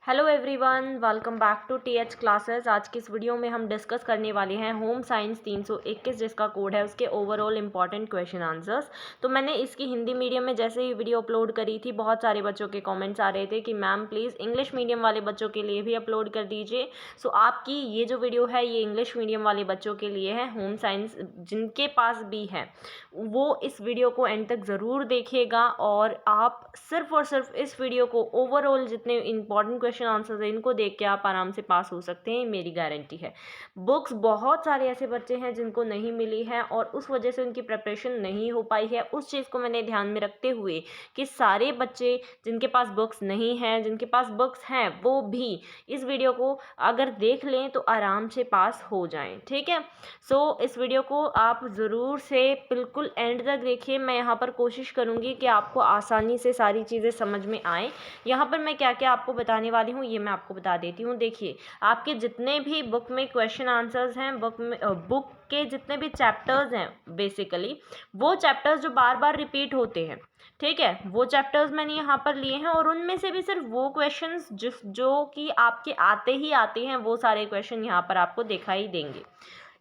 Hello everyone, welcome back to TH classes. आज की इस वीडियो में हम डिस्कस करने वाले हैं होम साइंस 321 जिसका कोड है उसके ओवरऑल इंपॉर्टेंट क्वेश्चन आंसर्स। तो मैंने इसकी हिंदी मीडियम में जैसे ही वीडियो अपलोड करी थी, बहुत सारे बच्चों के कमेंट्स आ रहे थे कि मैम प्लीज़ इंग्लिश मीडियम वाले बच्चों के लिए भी अपलोड कर दीजिए। सो आपकी ये जो वीडियो है ये इंग्लिश मीडियम वाले बच्चों के लिए है। होम साइंस जिनके पास भी है वो इस वीडियो को एंड तक ज़रूर देखिएगा और आप सिर्फ और सिर्फ इस वीडियो को ओवरऑल जितने इंपॉर्टेंट क्वेश्चन आंसर्स हैं इनको देख के आप आराम से पास हो सकते हैं, मेरी गारंटी है। बुक्स बहुत सारे ऐसे बच्चे हैं जिनको नहीं मिली है और उस वजह से उनकी प्रिपरेशन नहीं हो पाई है। उस चीज़ को मैंने ध्यान में रखते हुए कि सारे बच्चे जिनके पास बुक्स नहीं हैं, जिनके पास बुक्स हैं, वो भी इस वीडियो को अगर देख लें तो आराम से पास हो जाएं। ठीक है, सो इस वीडियो को आप ज़रूर से बिल्कुल एंड तक देखिए। मैं यहाँ पर कोशिश करूँगी कि आपको आसानी से सारी चीज़ें समझ में आएँ। यहाँ पर मैं क्या क्या आपको बताने वाली हूँ ये मैं आपको बता देती हूँ। देखिए, आपके जितने भी बुक में क्वेश्चन आंसर्स हैं, बुक के जितने भी चैप्टर्स हैं, बेसिकली वो चैप्टर्स जो बार बार रिपीट होते हैं, ठीक है, वो चैप्टर्स मैंने यहाँ पर लिए हैं और उनमें से भी सिर्फ वो क्वेश्चंस जो कि आपके आते ही आते हैं वो सारे क्वेश्चन यहाँ पर आपको दिखाई देंगे।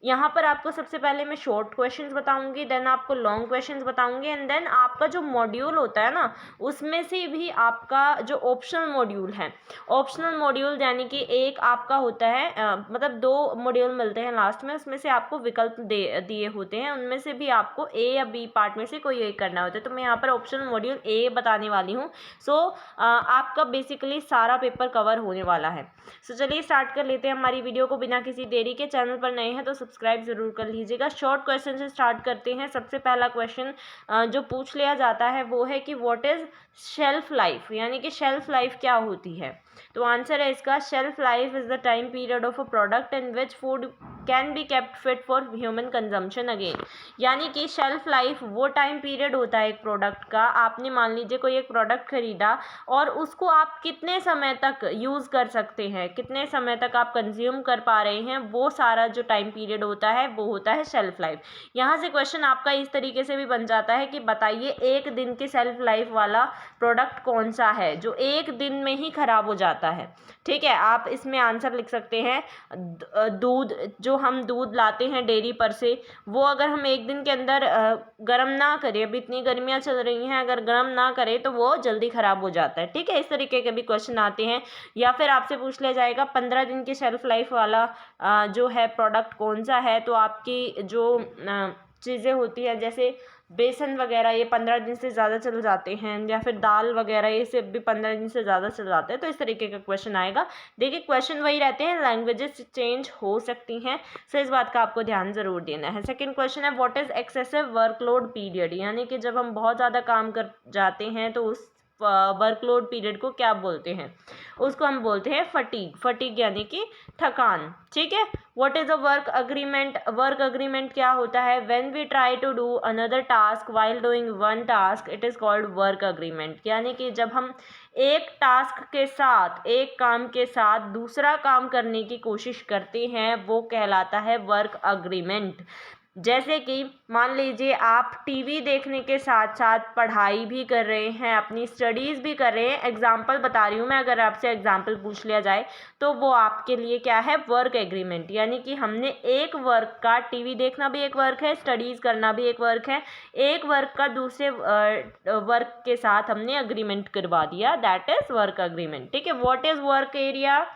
यहाँ पर आपको सबसे पहले मैं शॉर्ट क्वेश्चंस बताऊंगी, देन आपको लॉन्ग क्वेश्चंस बताऊंगी एंड देन आपका जो मॉड्यूल होता है ना, उसमें से भी आपका जो ऑप्शनल मॉड्यूल है, ऑप्शनल मॉड्यूल यानी कि एक आपका होता है मतलब 2 मॉड्यूल मिलते हैं लास्ट में, उसमें से आपको विकल्प दिए होते हैं, उनमें से भी आपको ए या बी पार्ट में से कोई एक करना होता है। तो मैं यहाँ पर ऑप्शनल मॉड्यूल ए बताने वाली हूँ। सो आपका बेसिकली सारा पेपर कवर होने वाला है। सो चलिए स्टार्ट कर लेते हैं हमारी वीडियो को बिना किसी देरी के। चैनल पर नए हैं तो सब्सक्राइब जरूर कर लीजिएगा। शॉर्ट क्वेश्चन से स्टार्ट करते हैं। सबसे पहला क्वेश्चन जो पूछ लिया जाता है वो है कि व्हाट इज शेल्फ लाइफ, यानी कि शेल्फ लाइफ क्या होती है। तो आंसर है इसका, shelf life is the time period of a product in which food can be kept fit for human consumption again. यानी कि शेल्फ लाइफ वो टाइम पीरियड होता है एक प्रोडक्ट का। आपने मान लीजिए कोई एक प्रोडक्ट खरीदा और उसको आप कितने समय तक यूज़ कर सकते हैं, कितने समय तक आप कंज्यूम कर पा रहे हैं, वो सारा जो टाइम पीरियड होता है वो होता है शेल्फ लाइफ। यहाँ से क्वेश्चन आपका इस तरीके से भी बन जाता है कि बताइए एक दिन की शेल्फ लाइफ वाला प्रोडक्ट कौन सा है जो एक दिन में ही खराब हो जाता है। ठीक है, आप इसमें आंसर लिख सकते हैं दूध, जो हम दूध लाते हैं डेयरी पर से, वो अगर हम एक दिन के अंदर गर्म ना करें, अभी इतनी गर्मियाँ चल रही हैं, अगर गर्म ना करें तो वो जल्दी ख़राब हो जाता है। ठीक है, इस तरीके के भी क्वेश्चन आते हैं। या फिर आपसे पूछ लिया जाएगा 15 दिन की शेल्फ लाइफ वाला जो है प्रोडक्ट कौन सा है। तो आपकी जो चीज़ें होती हैं जैसे बेसन वगैरह, ये 15 दिन से ज़्यादा चल जाते हैं, या फिर दाल वगैरह ये सब भी 15 दिन से ज़्यादा चल जाते हैं। तो इस तरीके का क्वेश्चन आएगा। देखिए क्वेश्चन वही रहते हैं, लैंग्वेजेस चेंज हो सकती हैं, सो इस बात का आपको ध्यान ज़रूर देना है। सेकंड क्वेश्चन है what is excessive workload period, यानी कि जब हम बहुत ज़्यादा काम कर जाते हैं तो उस वर्कलोड पीरियड को क्या बोलते हैं। उसको हम बोलते हैं फटीग। फटीग यानी कि थकान। ठीक है, what is a work agreement. Work agreement क्या होता है, when we try to do another task while doing one task it is called work agreement. यानी कि जब हम एक टास्क के साथ, एक काम के साथ दूसरा काम करने की कोशिश करते हैं वो कहलाता है वर्क अग्रीमेंट। जैसे कि मान लीजिए आप टीवी देखने के साथ साथ पढ़ाई भी कर रहे हैं, अपनी स्टडीज़ भी कर रहे हैं। एग्जाम्पल बता रही हूँ मैं, अगर आपसे एग्जाम्पल पूछ लिया जाए तो वो आपके लिए क्या है, वर्क एग्रीमेंट। यानी कि हमने एक वर्क का, टीवी देखना भी एक वर्क है, स्टडीज़ करना भी एक वर्क है, एक वर्क का दूसरे वर्क के साथ हमने अग्रीमेंट करवा दिया, दैट इज़ वर्क अग्रीमेंट। ठीक है, what is work area.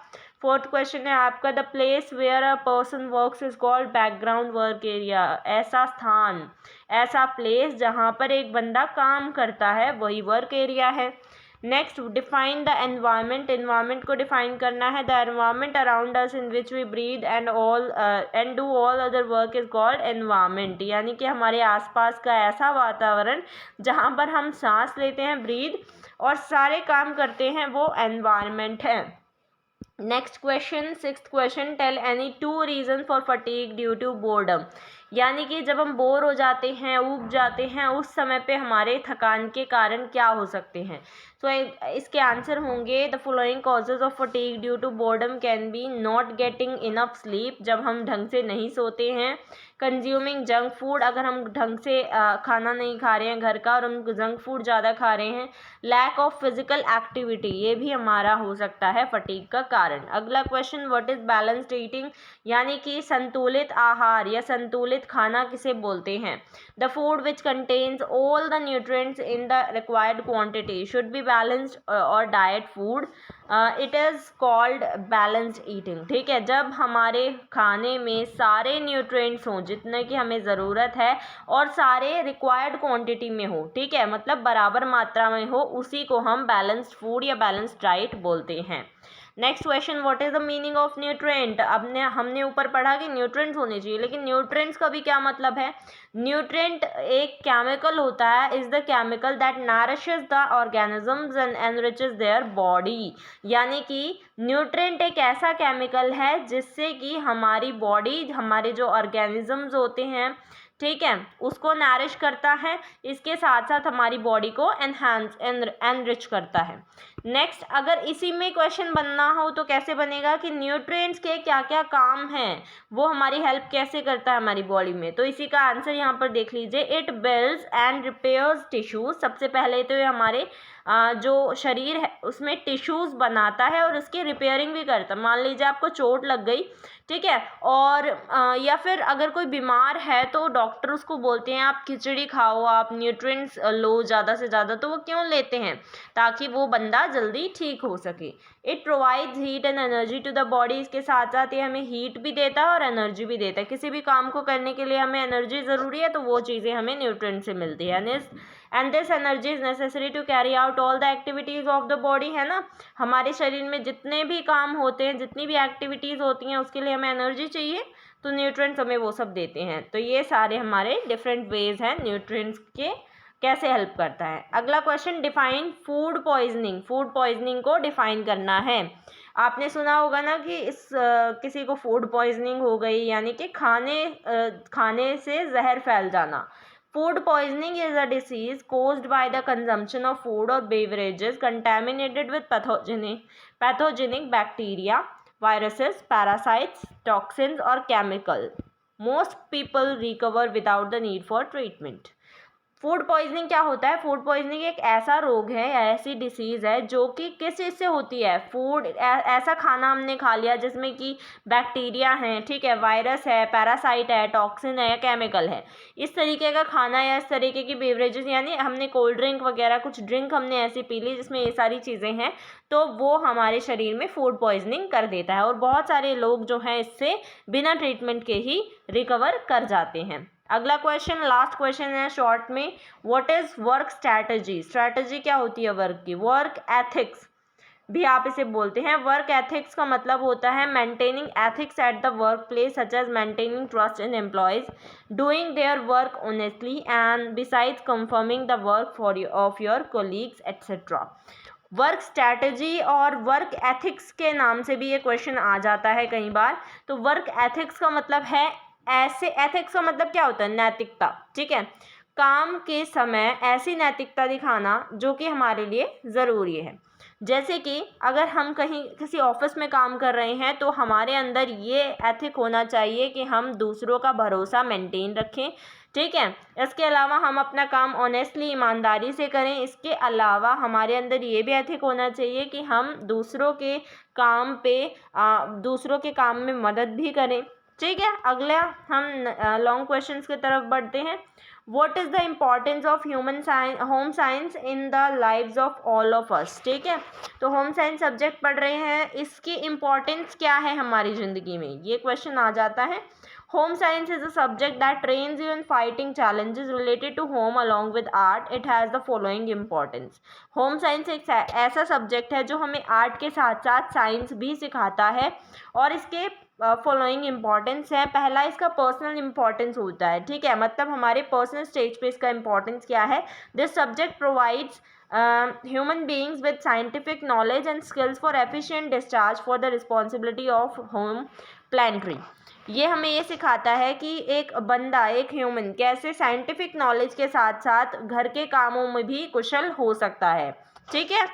Fourth question है आपका, the place where a person works is called background work area. ऐसा स्थान, ऐसा प्लेस जहाँ पर एक बंदा काम करता है वही वर्क एरिया है। Next, define the environment. Environment को डिफाइन करना है, the environment around us in which we breathe and do all other work is called environment. यानी कि हमारे आसपास का ऐसा वातावरण जहाँ पर हम सांस लेते हैं, ब्रीथ, और सारे काम करते हैं, वो एनवायरनमेंट है। Next question, sixth question, tell any 2 reason for fatigue due to boredom. यानी कि जब हम बोर हो जाते हैं, ऊब जाते हैं, उस समय पे हमारे थकान के कारण क्या हो सकते हैं। तो इसके आंसर होंगे, the following causes of fatigue due to boredom can be not getting enough sleep. जब हम ढंग से नहीं सोते हैं, कंज्यूमिंग जंक फूड, अगर हम ढंग से खाना नहीं खा रहे हैं घर का और हम जंक फूड ज़्यादा खा रहे हैं। लैक ऑफ फिजिकल एक्टिविटी, ये भी हमारा हो सकता है फटीग का कारण। अगला question, what is balanced eating, यानी कि संतुलित आहार या संतुलित खाना किसे बोलते हैं। The food which contains all the nutrients in the required quantity should be balanced और diet food, it is called balanced eating. ठीक है, जब हमारे खाने में सारे न्यूट्रिएंट्स हों जितने की हमें ज़रूरत है और सारे रिक्वायर्ड क्वांटिटी में हो, ठीक है, मतलब बराबर मात्रा में हो, उसी को हम बैलेंस्ड फूड या बैलेंस्ड डाइट बोलते हैं। Next question, what is the meaning of nutrient. अब हमने ऊपर पढ़ा कि न्यूट्रिएंट्स होने चाहिए, लेकिन न्यूट्रिएंट्स का भी क्या मतलब है। न्यूट्रिएंट एक केमिकल होता है, is the chemical that nourishes the organisms and enriches their body, यानी कि न्यूट्रिएंट एक ऐसा केमिकल है जिससे कि हमारी बॉडी, हमारे जो ऑर्गेनिजम्स होते हैं, ठीक है, उसको नरिश करता है, इसके साथ साथ हमारी बॉडी को एनरिच करता है। नेक्स्ट, अगर इसी में क्वेश्चन बनना हो तो कैसे बनेगा कि न्यूट्रिएंट्स के क्या क्या काम हैं, वो हमारी हेल्प कैसे करता है हमारी बॉडी में, तो इसी का आंसर यहाँ पर देख लीजिए। It builds and repairs tissues, सबसे पहले तो ये हमारे जो शरीर है उसमें टिश्यूज़ बनाता है और उसकी रिपेयरिंग भी करता है। मान लीजिए आपको चोट लग गई, ठीक है, और या फिर अगर कोई बीमार है तो डॉक्टर उसको बोलते हैं आप खिचड़ी खाओ, आप न्यूट्रिएंट्स लो ज़्यादा से ज़्यादा, तो वो क्यों लेते हैं, ताकि वो बंदा जल्दी ठीक हो सके। It provides heat and energy to the body, इसके साथ साथ ये हमें हीट भी देता है और एनर्जी भी देता है। किसी भी काम को करने के लिए हमें एनर्जी ज़रूरी है, तो वो चीज़ें हमें न्यूट्रिएंट से मिलती है। And this energy is necessary to carry out all the activities of the body, है ना। हमारे शरीर में जितने भी काम होते हैं, जितनी भी एक्टिविटीज़ होती हैं, उसके लिए हमें एनर्जी चाहिए, तो न्यूट्रिएंट्स हमें वो सब देते हैं। तो ये सारे हमारे डिफरेंट वेज हैं न्यूट्रिएंट्स के कैसे हेल्प करता है। अगला question, define food poisoning. Food poisoning को डिफाइन करना है। आपने सुना होगा ना कि किसी को फूड पॉइजनिंग हो गई, यानी कि खाने से जहर फैल जाना। Food poisoning is a disease caused by the consumption of food or beverages contaminated with pathogenic bacteria, viruses, parasites, toxins or chemicals. Most people recover without the need for treatment. Food poisoning क्या होता है। Food poisoning एक ऐसा रोग है, ऐसी disease है जो कि किस चीज़ से होती है। फूड ऐसा खाना हमने खा लिया जिसमें कि बैक्टीरिया हैं, ठीक है, वायरस है, पैरासाइट है, टॉक्सिन है या केमिकल है। इस तरीके का खाना या इस तरीके की बेवरेजेस, यानी हमने कोल्ड ड्रिंक वगैरह कुछ ड्रिंक हमने ऐसी पी ली जिसमें ये सारी चीज़ें हैं, तो वो हमारे शरीर में फूड पॉइजनिंग कर देता है। और बहुत सारे लोग जो हैं इससे बिना ट्रीटमेंट के ही रिकवर कर जाते हैं। अगला क्वेश्चन, लास्ट क्वेश्चन है शॉर्ट में, what is work strategy. Strategy क्या होती है वर्क की। वर्क एथिक्स भी आप इसे बोलते हैं। वर्क एथिक्स का मतलब होता है maintaining ethics at the work place, such as maintaining trust in employees, doing their work honestly and besides confirming the work of your colleagues etcetera. Work strategy और वर्क एथिक्स के नाम से भी ये क्वेश्चन आ जाता है कई बार। तो वर्क एथिक्स का मतलब है, ऐसे एथिक्स का मतलब क्या होता है, नैतिकता, ठीक है, काम के समय ऐसी नैतिकता दिखाना जो कि हमारे लिए ज़रूरी है। जैसे कि अगर हम कहीं किसी ऑफिस में काम कर रहे हैं तो हमारे अंदर ये एथिक होना चाहिए कि हम दूसरों का भरोसा मेंटेन रखें, ठीक है। इसके अलावा हम अपना काम ऑनेस्टली, ईमानदारी से करें। इसके अलावा हमारे अंदर ये भी एथिक होना चाहिए कि हम दूसरों के काम में मदद भी करें, ठीक है। अगला हम लॉन्ग क्वेश्चंस की तरफ बढ़ते हैं। What is the importance of home science in the lives of all of us, ठीक है। तो होम साइंस सब्जेक्ट पढ़ रहे हैं, इसकी इम्पॉर्टेंस क्या है हमारी ज़िंदगी में, ये क्वेश्चन आ जाता है। Home science is a subject that trains you in fighting challenges related to home along with art. It has the following importance. Home science एक ऐसा सब्जेक्ट है जो हमें आर्ट के साथ साथ साइंस भी सिखाता है, और इसके फॉलोइंग इम्पॉर्टेंस है। पहला इसका पर्सनल इम्पॉर्टेंस होता है, ठीक है, मतलब हमारे पर्सनल स्टेज पे इसका इम्पॉर्टेंस क्या है। This subject provides human beings with scientific knowledge and skills for efficient discharge for the responsibility of home planning. ये हमें ये सिखाता है कि एक बंदा, एक ह्यूमन कैसे साइंटिफिक नॉलेज के साथ साथ घर के कामों में भी कुशल हो सकता है, ठीक है।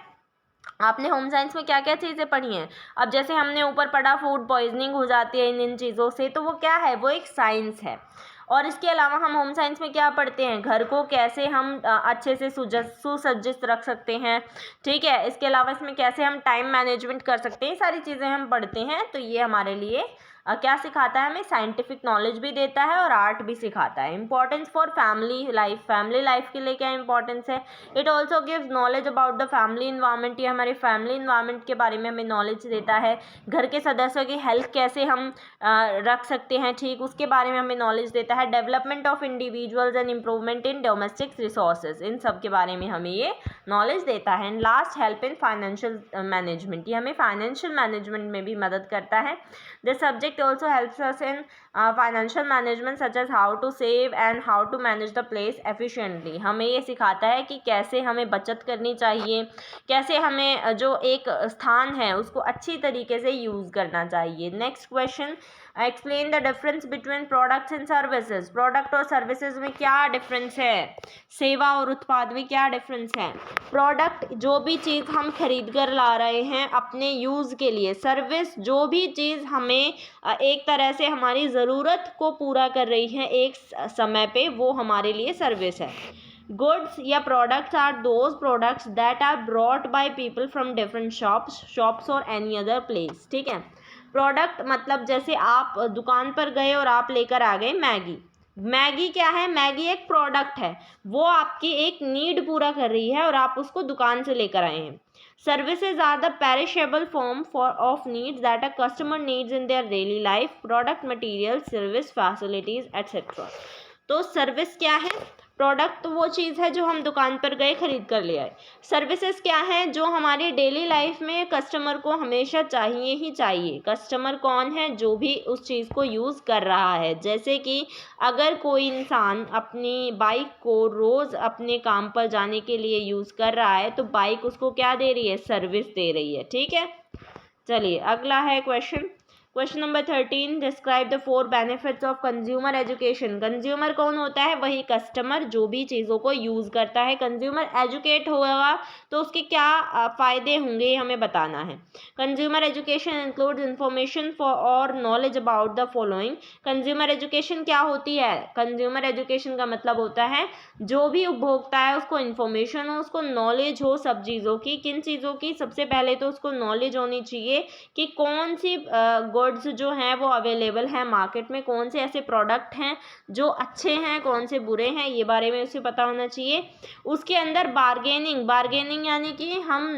आपने होम साइंस में क्या क्या चीज़ें पढ़ी हैं। अब जैसे हमने ऊपर पढ़ा फूड पॉइजनिंग हो जाती है इन चीज़ों से, तो वो क्या है, वो एक साइंस है। और इसके अलावा हम होम साइंस में क्या पढ़ते हैं, घर को कैसे हम अच्छे से सुसज्जित रख सकते हैं, ठीक है। इसके अलावा इसमें कैसे हम टाइम मैनेजमेंट कर सकते हैं, सारी चीज़ें हम पढ़ते हैं। तो ये हमारे लिए क्या सिखाता है, हमें साइंटिफिक नॉलेज भी देता है और आर्ट भी सिखाता है। इंपॉर्टेंस फॉर फैमिली लाइफ के लिए क्या इंपॉर्टेंस है, it also gives knowledge about the family environment, ये हमारे फैमिली इन्वायरमेंट के बारे में हमें नॉलेज देता है। घर के सदस्यों की हेल्थ कैसे हम रख सकते हैं, ठीक, उसके बारे में हमें नॉलेज देता है। Development of individuals and improvement in domestic resources, इन सब के बारे में हमें ये नॉलेज देता है। And last, help in financial management, ये हमें फाइनेंशियल मैनेजमेंट में भी मदद करता है। This subject also helps us in financial management such as how to save and how to manage the place efficiently, हमें ये सिखाता है कि कैसे हमें बचत करनी चाहिए, कैसे हमें जो एक स्थान है उसको अच्छी तरीके से यूज़ करना चाहिए। Next question, explain the difference between products and services, product और सर्विसेज में क्या डिफरेंस है, सेवा और उत्पाद में क्या डिफरेंस है। प्रोडक्ट जो भी चीज़ हम खरीद कर ला रहे हैं अपने यूज़ के लिए, सर्विस जो भी चीज़ हमें एक तरह से हमारी ज़रूरत को पूरा कर रही है एक समय पे, वो हमारे लिए सर्विस है। गुड्स या products are those products that are brought by people from different shops और एनी अदर प्लेस, ठीक है। प्रोडक्ट मतलब जैसे आप दुकान पर गए और आप लेकर आ गए मैगी क्या है, मैगी एक प्रोडक्ट है, वो आपकी एक नीड पूरा कर रही है और आप उसको दुकान से लेकर आए हैं। Services are the perishable form of needs that a customer needs in their daily life, product, materials, service, facilities, etc. तो सर्विस क्या है, प्रोडक्ट तो वो चीज़ है जो हम दुकान पर गए खरीद कर ले आए। सर्विसेज क्या है, जो हमारी डेली लाइफ में कस्टमर को हमेशा चाहिए ही चाहिए। कस्टमर कौन है, जो भी उस चीज़ को यूज़ कर रहा है। जैसे कि अगर कोई इंसान अपनी बाइक को रोज़ अपने काम पर जाने के लिए यूज़ कर रहा है तो बाइक उसको क्या दे रही है, सर्विस दे रही है, ठीक है। चलिए अगला है question number 13, describe the 4 benefits of consumer education. Consumer कौन होता है, वही कस्टमर जो भी चीज़ों को यूज़ करता है। कंज्यूमर एजुकेट होगा तो उसके क्या फ़ायदे होंगे, ये हमें बताना है। Consumer education includes information for और knowledge about the following. Consumer education क्या होती है, कंज्यूमर एजुकेशन का मतलब होता है जो भी उपभोक्ता है उसको इन्फॉर्मेशन हो, उसको नॉलेज हो सब चीज़ों की। किन चीज़ों की, सबसे पहले तो उसको नॉलेज होनी चाहिए कि कौन सी गुड्स जो हैं वो अवेलेबल हैं मार्केट में, कौन से ऐसे प्रोडक्ट हैं जो अच्छे हैं, कौन से बुरे हैं, ये बारे में उसे पता होना चाहिए। उसके अंदर बार्गेनिंग यानी कि हम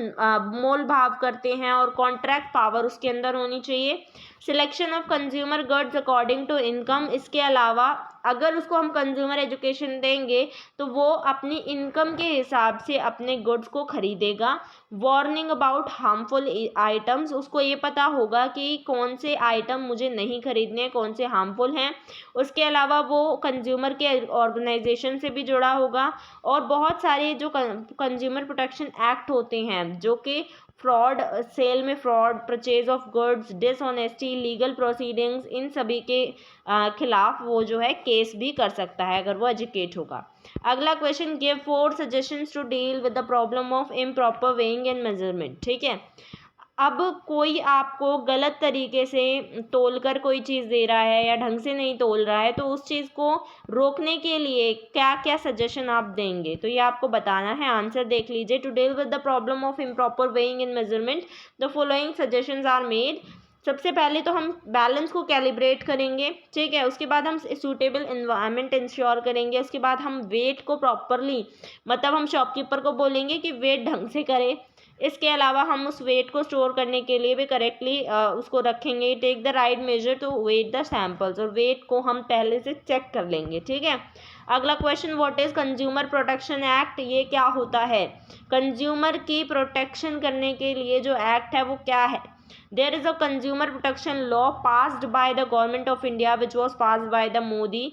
मोल भाव करते हैं और कॉन्ट्रैक्ट पावर उसके अंदर होनी चाहिए। Selection of consumer goods according to income, इसके अलावा अगर उसको हम कंज्यूमर एजुकेशन देंगे तो वो अपनी इनकम के हिसाब से अपने गुड्स को खरीदेगा। वार्निंग अबाउट हार्मफुल आइटम्स, उसको ये पता होगा कि कौन से आइटम मुझे नहीं खरीदने, कौन से हार्मफुल हैं। उसके अलावा वो कंज्यूमर के ऑर्गेनाइजेशन से भी जुड़ा होगा। और बहुत सारे जो कंज्यूमर प्रोटेक्शन एक्ट होते हैं जो कि फ्रॉड, सेल में fraud, purchase of goods, dishonesty, legal proceedings, इन सभी के खिलाफ वो जो है केस भी कर सकता है अगर वो एजुकेट होगा। अगला question, give 4 suggestions to deal with the problem of improper weighing and measurement, ठीक है। अब कोई आपको गलत तरीके से तोल कर कोई चीज़ दे रहा है या ढंग से नहीं तोल रहा है तो उस चीज़ को रोकने के लिए क्या क्या सजेशन आप देंगे, तो ये आपको बताना है। आंसर देख लीजिए। To deal with the problem of improper weighing and measurement the following suggestions are made. सबसे पहले तो हम बैलेंस को कैलिब्रेट करेंगे, ठीक है। उसके बाद हम सूटेबल इन्वायरमेंट इंश्योर करेंगे। उसके बाद हम वेट को प्रॉपरली, मतलब हम शॉपकीपर को बोलेंगे कि वेट ढंग से करे। इसके अलावा हम उस वेट को स्टोर करने के लिए भी करेक्टली उसको रखेंगे। Take the right measure to weigh the samples, और वेट को हम पहले से चेक कर लेंगे, ठीक है। अगला question, what is consumer protection act, ये क्या होता है। कंज्यूमर की प्रोटेक्शन करने के लिए जो एक्ट है वो क्या है। There is a consumer protection law passed by the government of India which was passed by the Modi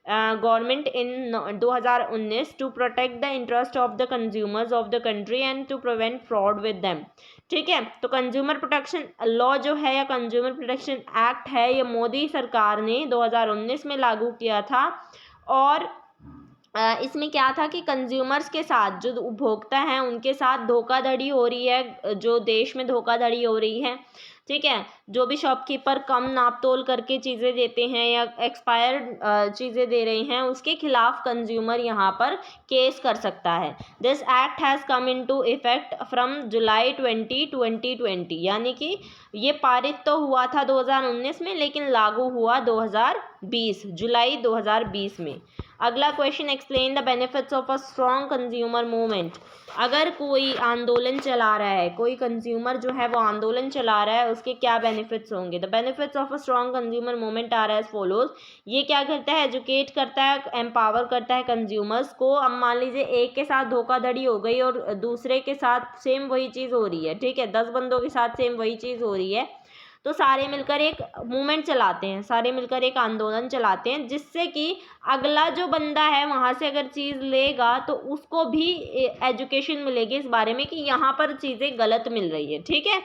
government in 2019 to protect the interest of the consumers of the country and to prevent fraud with them, ठीक है। तो consumer protection law जो है या consumer protection act है ये मोदी सरकार ने 2019 में लागू किया था। और इसमें क्या था कि कंज्यूमर्स के साथ जो उपभोक्ता हैं उनके साथ धोखाधड़ी हो रही है, जो देश में धोखाधड़ी हो रही है, ठीक है। जो भी शॉपकीपर कम नाप तोल करके चीज़ें देते हैं या एक्सपायर्ड चीज़ें दे रहे हैं, उसके खिलाफ कंज्यूमर यहाँ पर केस कर सकता है। This act has come into effect from जुलाई 2020, यानी कि ये पारित तो हुआ था 2019 में, लेकिन लागू हुआ 2020 जुलाई 2020 में। अगला question, explain the benefits of a strong consumer movement. अगर कोई आंदोलन चला रहा है, कोई कंज्यूमर जो है वो आंदोलन चला रहा है, उसके क्या बेनिफिट्स होंगे। The benefits of a strong consumer movement are as follows. ये क्या करता है, एजुकेट करता है, एम्पावर करता है कंज्यूमर्स को। अब मान लीजिए एक के साथ धोखाधड़ी हो गई और दूसरे के साथ सेम वही चीज़ हो रही है, ठीक है, 10 बंदों के साथ सेम वही चीज़ हो रही है, तो सारे मिलकर एक मूवमेंट चलाते हैं, सारे मिलकर एक आंदोलन चलाते हैं, जिससे कि अगला जो बंदा है वहाँ से अगर चीज़ लेगा तो उसको भी एजुकेशन मिलेगी इस बारे में कि यहाँ पर चीज़ें गलत मिल रही है, ठीक है।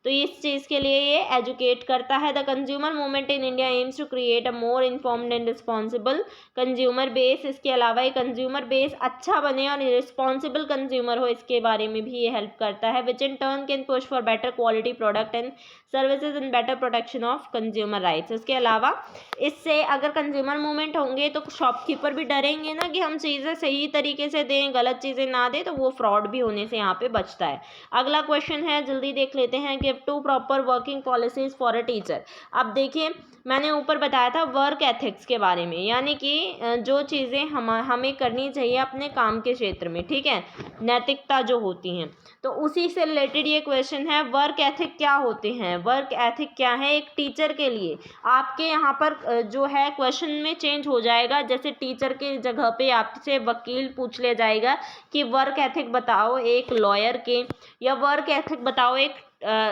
तो इस चीज़ के लिए ये एजुकेट करता है। The consumer movement in India aims to create a more informed and responsible consumer base. इसके अलावा ये कंज्यूमर बेस अच्छा बने और रिस्पॉन्सिबल कंज्यूमर हो, इसके बारे में भी ये हेल्प करता है, which in turn can push for better quality product and services and better protection of consumer rights. इसके अलावा इससे अगर कंज्यूमर मूवमेंट होंगे तो शॉपकीपर भी डरेंगे ना कि हम चीज़ें सही तरीके से दें, गलत चीज़ें ना दें, तो वो फ्रॉड भी होने से यहाँ पे बचता है। अगला क्वेश्चन है, जल्दी देख लेते हैं, give 2 proper working policies for a teacher. अब देखिए मैंने ऊपर बताया था वर्क एथिक्स के बारे में, यानी कि जो चीज़ें हमें करनी चाहिए अपने काम के क्षेत्र में, ठीक है, नैतिकता जो होती हैं, तो उसी से रिलेटेड ये क्वेश्चन है, वर्क एथिक क्या होते हैं। वर्क एथिक क्या है एक टीचर के लिए। आपके यहाँ पर जो है क्वेश्चन में चेंज हो जाएगा, जैसे टीचर के जगह पे आपसे वकील पूछ ले जाएगा कि वर्क एथिक बताओ एक लॉयर के, या वर्क एथिक बताओ एक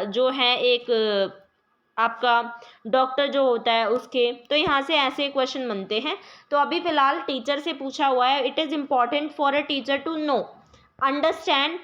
जो है एक आपका डॉक्टर जो होता है उसके, तो यहाँ से ऐसे क्वेश्चन बनते हैं। तो अभी फ़िलहाल टीचर से पूछा हुआ है, it is important for a teacher to know understand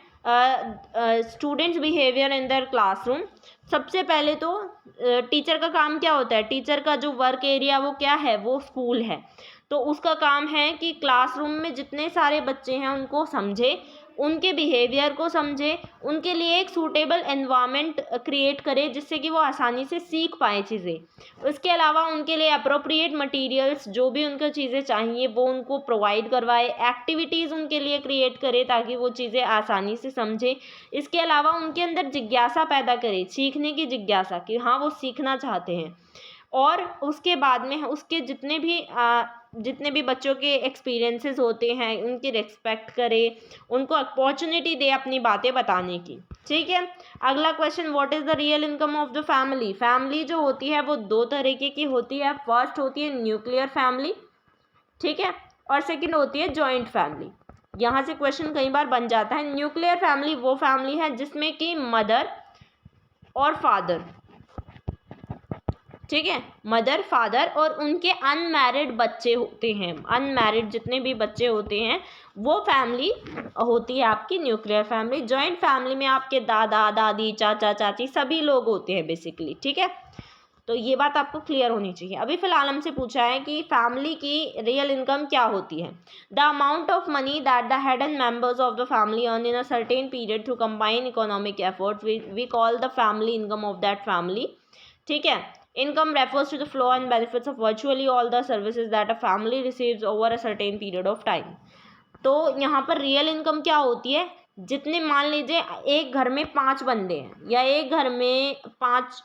students behaviour in their classroom. सबसे पहले तो टीचर का काम क्या होता है, टीचर का जो वर्क एरिया वो क्या है, वो स्कूल है, तो उसका काम है कि क्लासरूम में जितने सारे बच्चे हैं उनको समझे, उनके बिहेवियर को समझे, उनके लिए एक सूटेबल एनवायरनमेंट क्रिएट करे जिससे कि वो आसानी से सीख पाए चीज़ें। उसके अलावा उनके लिए अप्रोप्रिएट मटेरियल्स जो भी उनको चीज़ें चाहिए वो उनको प्रोवाइड करवाए, एक्टिविटीज़ उनके लिए क्रिएट करे ताकि वो चीज़ें आसानी से समझे। इसके अलावा उनके अंदर जिज्ञासा पैदा करे, सीखने की जिज्ञासा कि हाँ वो सीखना चाहते हैं, और उसके बाद में उसके जितने भी बच्चों के एक्सपीरियंसेस होते हैं उनकी रिस्पेक्ट करे, उनको अपॉर्चुनिटी दे अपनी बातें बताने की, ठीक है। अगला question, what is the real income of the family. Family जो होती है वो 2 तरीके की होती है, फर्स्ट होती है न्यूक्लियर फैमिली, ठीक है, और सेकंड होती है जॉइंट फैमिली। यहाँ से क्वेश्चन कई बार बन जाता है। न्यूक्लियर फैमिली वो फैमिली है जिसमें कि मदर और फादर, ठीक है, मदर फादर और उनके अनमैरिड बच्चे होते हैं, अनमैरिड जितने भी बच्चे होते हैं वो फैमिली होती है आपकी न्यूक्लियर फैमिली। जॉइंट फैमिली में आपके दादा दादी चाचा चाची सभी लोग होते हैं बेसिकली, ठीक है। तो ये बात आपको क्लियर होनी चाहिए। अभी फ़िलहाल हमसे पूछा है कि फैमिली की रियल इनकम क्या होती है। The amount of money that the head and members of the family earn in a certain period through combine economic effort we call the family income of that family, ठीक है। Income refers to the flow and benefits of virtually all the services that a family receives over a certain period of time. तो यहाँ पर real income क्या होती है, जितने मान लीजिए एक घर में 5 बंदे हैं या एक घर में 5,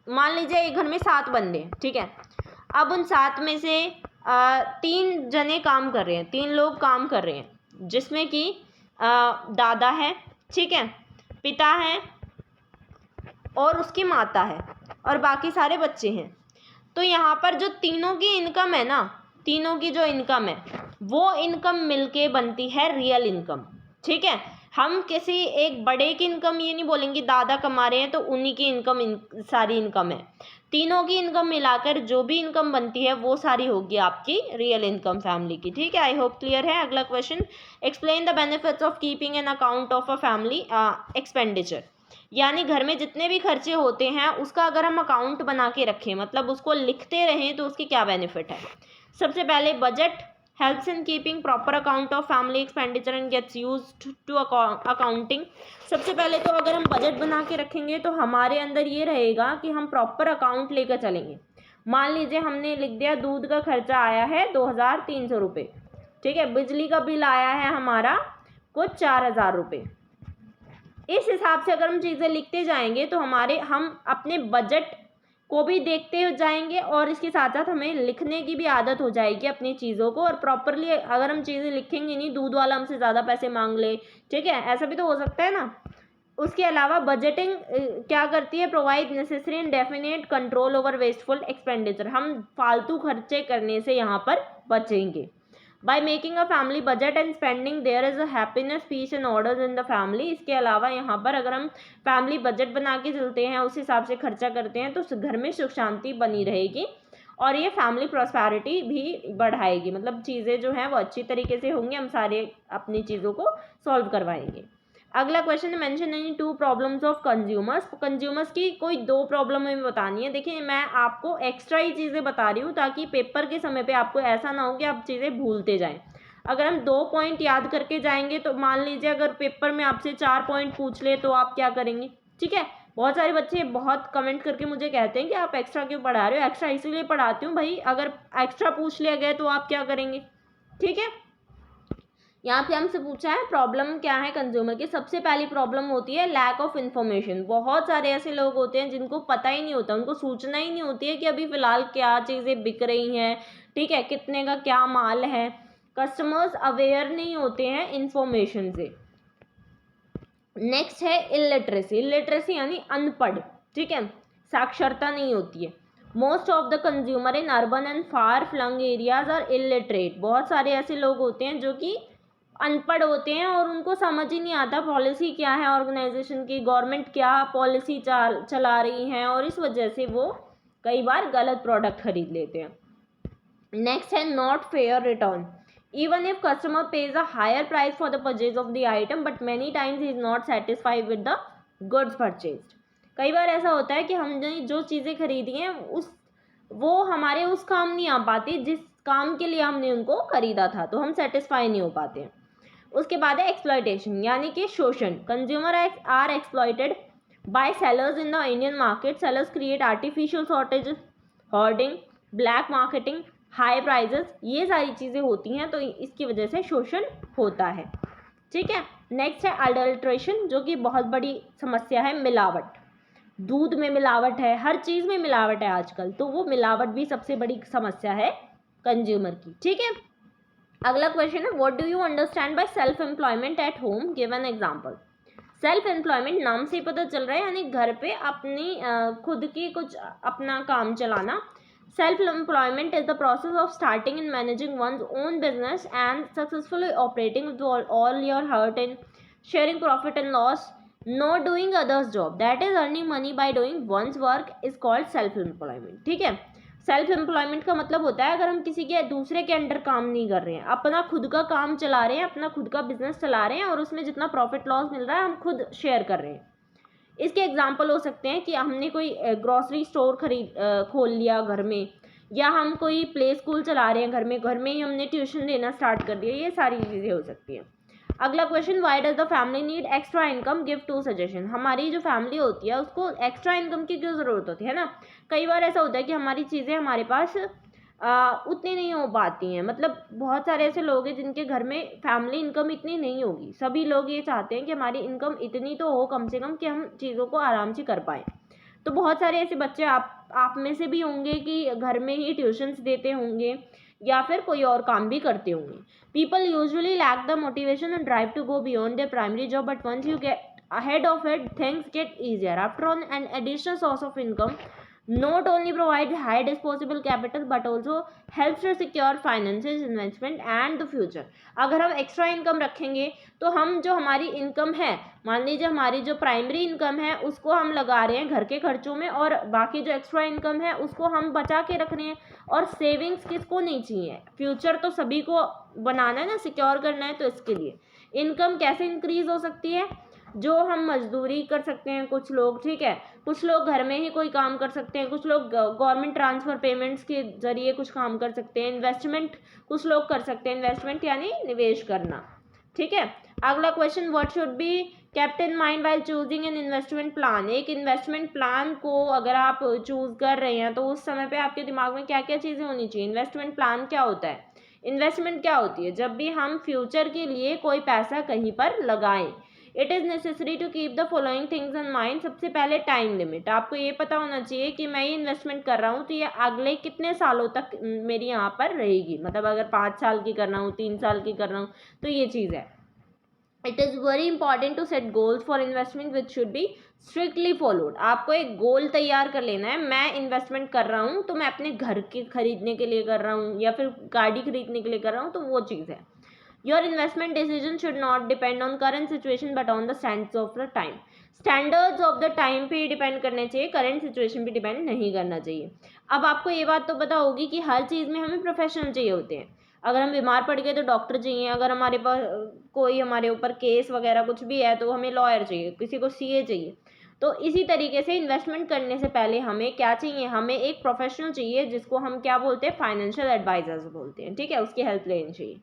मान लीजिए एक घर में 7 बंदे हैं, ठीक है। अब उन 7 में से 3 जने काम कर रहे हैं, 3 लोग काम कर रहे हैं, जिसमें कि दादा है, ठीक है, पिता है और उसकी माता है और बाकी सारे बच्चे हैं। तो यहाँ पर जो तीनों की इनकम है ना, तीनों की जो इनकम है वो इनकम मिलके बनती है रियल इनकम, ठीक है। हम किसी एक बड़े की इनकम ये नहीं बोलेंगे दादा कमा रहे हैं तो उन्हीं की इनकम सारी इनकम है। तीनों की इनकम मिलाकर जो भी इनकम बनती है वो सारी होगी आपकी रियल इनकम फैमिली की, ठीक है। आई होप क्लियर है। अगला question, explain the benefits of keeping an account of a family expenditure. यानी घर में जितने भी खर्चे होते हैं उसका अगर हम अकाउंट बना के रखें, मतलब उसको लिखते रहें, तो उसकी क्या बेनिफिट है। सबसे पहले budget helps in keeping proper account of family expenditure and gets used to accounting। सबसे पहले तो अगर हम बजट बना के रखेंगे तो हमारे अंदर ये रहेगा कि हम प्रॉपर अकाउंट लेकर चलेंगे। मान लीजिए हमने लिख दिया दूध का खर्चा आया है 2300 रुपये, ठीक है, बिजली का बिल आया है हमारा कुछ 4000 रुपये। इस हिसाब से अगर हम चीज़ें लिखते जाएंगे तो हम अपने बजट को भी देखते जाएंगे और इसके साथ साथ हमें लिखने की भी आदत हो जाएगी अपनी चीज़ों को। और प्रॉपरली अगर हम चीज़ें लिखेंगे नहीं, दूध वाला हमसे ज़्यादा पैसे मांग ले, ठीक है, ऐसा भी तो हो सकता है ना। उसके अलावा बजटिंग क्या करती है, provide necessary and definite control over wasteful expenditure. हम फालतू खर्चे करने से यहाँ पर बचेंगे। By making a family budget and spending there is a happiness, peace and order in the family। इसके अलावा यहाँ पर अगर हम फैमिली बजट बना के चलते हैं, उस हिसाब से खर्चा करते हैं, तो घर में सुख शांति बनी रहेगी और ये फैमिली प्रॉस्पेरिटी भी बढ़ाएगी। मतलब चीज़ें जो हैं वो अच्छी तरीके से होंगी, हम सारे अपनी चीज़ों को सॉल्व करवाएंगे। अगला क्वेश्चन है, mention any 2 problems of consumers की कोई 2 प्रॉब्लम हमें बतानी है। देखिए मैं आपको एक्स्ट्रा ही चीज़ें बता रही हूँ ताकि पेपर के समय पे आपको ऐसा ना हो कि आप चीज़ें भूलते जाएं। अगर हम 2 पॉइंट याद करके जाएंगे तो मान लीजिए अगर पेपर में आपसे 4 पॉइंट पूछ ले तो आप क्या करेंगे, ठीक है। बहुत सारे बच्चे बहुत कमेंट करके मुझे कहते हैं कि आप एक्स्ट्रा क्यों पढ़ा रहे हो। एक्स्ट्रा इसीलिए पढ़ाती हूँ भाई, अगर एक्स्ट्रा पूछ लिया गया तो आप क्या करेंगे, ठीक है। यहाँ पे हमसे पूछा है प्रॉब्लम क्या है कंज्यूमर की। सबसे पहली प्रॉब्लम होती है लैक ऑफ इन्फॉर्मेशन। बहुत सारे ऐसे लोग होते हैं जिनको पता ही नहीं होता, उनको सूचना ही नहीं होती है कि अभी फ़िलहाल क्या चीज़ें बिक रही हैं, ठीक है, कितने का क्या माल है। कस्टमर्स अवेयर नहीं होते हैं इन्फॉर्मेशन से। नेक्स्ट है इलिटरेसी यानी अनपढ़, ठीक है, साक्षरता नहीं होती है। Most of the consumer in urban and far flung areas are illiterate. बहुत सारे ऐसे लोग होते हैं जो कि अनपढ़ होते हैं और उनको समझ ही नहीं आता पॉलिसी क्या है ऑर्गेनाइजेशन की, गवर्नमेंट क्या पॉलिसी चला रही है, और इस वजह से वो कई बार गलत प्रोडक्ट खरीद लेते हैं। नेक्स्ट है not fair return. Even if customer pays a higher price for the purchase of the item but many times he is not satisfied with the goods purchased. कई बार ऐसा होता है कि हमने जो चीज़ें खरीदी हैं वो हमारे उस काम नहीं आ पाती जिस काम के लिए हमने उनको खरीदा था, तो हम सेटिस्फाई नहीं हो पाते हैं। उसके बाद है एक्सप्लॉयटेशन यानी कि शोषण। Consumer are exploited by sellers in the Indian market. Sellers create artificial shortage, hoarding, black marketing, high prices, ये सारी चीज़ें होती हैं, तो इसकी वजह से शोषण होता है, ठीक है। नेक्स्ट है अडल्ट्रेशन, जो कि बहुत बड़ी समस्या है। मिलावट, दूध में मिलावट है, हर चीज़ में मिलावट है आजकल, तो वो मिलावट भी सबसे बड़ी समस्या है कंज्यूमर की, ठीक है। अगला क्वेश्चन है what do you understand by self employment at home, give an example. Self employment नाम से ही पता चल रहा है यानी घर पे अपनी खुद की कुछ अपना काम चलाना। Self employment is the process of starting and managing one's own business and successfully operating with all your heart and sharing profit and loss, not doing others job, that is earning money by doing one's work is called self employment, ठीक है। Self employment का मतलब होता है अगर हम किसी के दूसरे के अंडर काम नहीं कर रहे हैं, अपना खुद का काम चला रहे हैं, अपना खुद का बिजनेस चला रहे हैं और उसमें जितना प्रॉफिट लॉस मिल रहा है हम खुद शेयर कर रहे हैं। इसके एग्जांपल हो सकते हैं कि हमने कोई ग्रॉसरी स्टोर खोल लिया घर में, या हम कोई प्ले स्कूल चला रहे हैं घर में ही हमने ट्यूशन देना स्टार्ट कर दिया, ये सारी चीज़ें हो सकती हैं। अगला question, why does the family need extra income, give 2 suggestion. हमारी जो फैमिली होती है उसको एक्स्ट्रा इनकम की क्यों ज़रूरत होती है ना। कई बार ऐसा होता है कि हमारी चीज़ें हमारे पास उतनी नहीं हो पाती हैं। मतलब बहुत सारे ऐसे लोग हैं जिनके घर में फैमिली इनकम इतनी नहीं होगी। सभी लोग ये चाहते हैं कि हमारी इनकम इतनी तो हो कम से कम कि हम चीज़ों को आराम से कर पाएँ। तो बहुत सारे ऐसे बच्चे आप में से भी होंगे कि घर में ही ट्यूशन्स देते होंगे या फिर कोई और काम भी करते होंगे। People usually lack the motivation and drive to go beyond their primary job, but once you get ahead of it things get easier. After all, an additional source of income not only provides high disposable capital but also helps to secure finances, investment and the future. अगर हम extra income रखेंगे तो हम जो हमारी income है, मान लीजिए हमारी जो प्राइमरी इनकम है उसको हम लगा रहे हैं घर के खर्चों में, और बाकी जो एक्स्ट्रा इनकम है उसको हम बचा के रख रहे हैं। और सेविंग्स किसको नहीं चाहिए, फ्यूचर तो सभी को बनाना है ना, सिक्योर करना है, तो इसके लिए इनकम कैसे इंक्रीज हो सकती है। जो हम मजदूरी कर सकते हैं कुछ लोग, ठीक है, कुछ लोग घर में ही कोई काम कर सकते हैं, कुछ लोग गवर्नमेंट ट्रांसफ़र पेमेंट्स के ज़रिए कुछ काम कर सकते हैं, इन्वेस्टमेंट कुछ लोग कर सकते हैं, इन्वेस्टमेंट यानी निवेश करना, ठीक है। अगला question, what should be kept in mind while choosing an investment plan. एक इन्वेस्टमेंट प्लान को अगर आप चूज़ कर रहे हैं तो उस समय पे आपके दिमाग में क्या क्या चीज़ें होनी चाहिए। इन्वेस्टमेंट प्लान क्या होता है, इन्वेस्टमेंट क्या होती है, जब भी हम फ्यूचर के लिए कोई पैसा कहीं पर लगाएं। It is necessary to keep the following things in mind. सबसे पहले टाइम लिमिट, आपको ये पता होना चाहिए कि मैं ये इन्वेस्टमेंट कर रहा हूँ तो ये अगले कितने सालों तक मेरी यहाँ पर रहेगी, मतलब अगर 5 साल की कर रहा हूँ, 3 साल की कर रहा हूँ, तो ये चीज़ है। It is very important to set goals for investment which should be strictly followed. आपको एक गोल तैयार कर लेना है, मैं इन्वेस्टमेंट कर रहा हूँ तो मैं अपने घर के खरीदने के लिए कर रहा हूँ या फिर गाड़ी खरीदने के लिए कर रहा हूँ, तो वो चीज़ है। Your investment decision should not depend on current situation but on the standards of the time. Standards of the time पे डिपेंड करने चाहिए, करंट सिचुएशन पे डिपेंड नहीं करना चाहिए। अब आपको ये बात तो पता होगी कि हर चीज़ में हमें प्रोफेशनल चाहिए होते हैं। अगर हम बीमार पड़ गए तो डॉक्टर चाहिए, अगर हमारे पास कोई हमारे ऊपर केस वगैरह कुछ भी है तो हमें लॉयर चाहिए, किसी को सीए चाहिए। तो इसी तरीके से इन्वेस्टमेंट करने से पहले हमें क्या चाहिए, हमें एक प्रोफेशनल चाहिए जिसको हम क्या बोलते हैं, फाइनेंशियल एडवाइजर्स बोलते हैं, ठीक है, उसकी हेल्प लेनी चाहिए।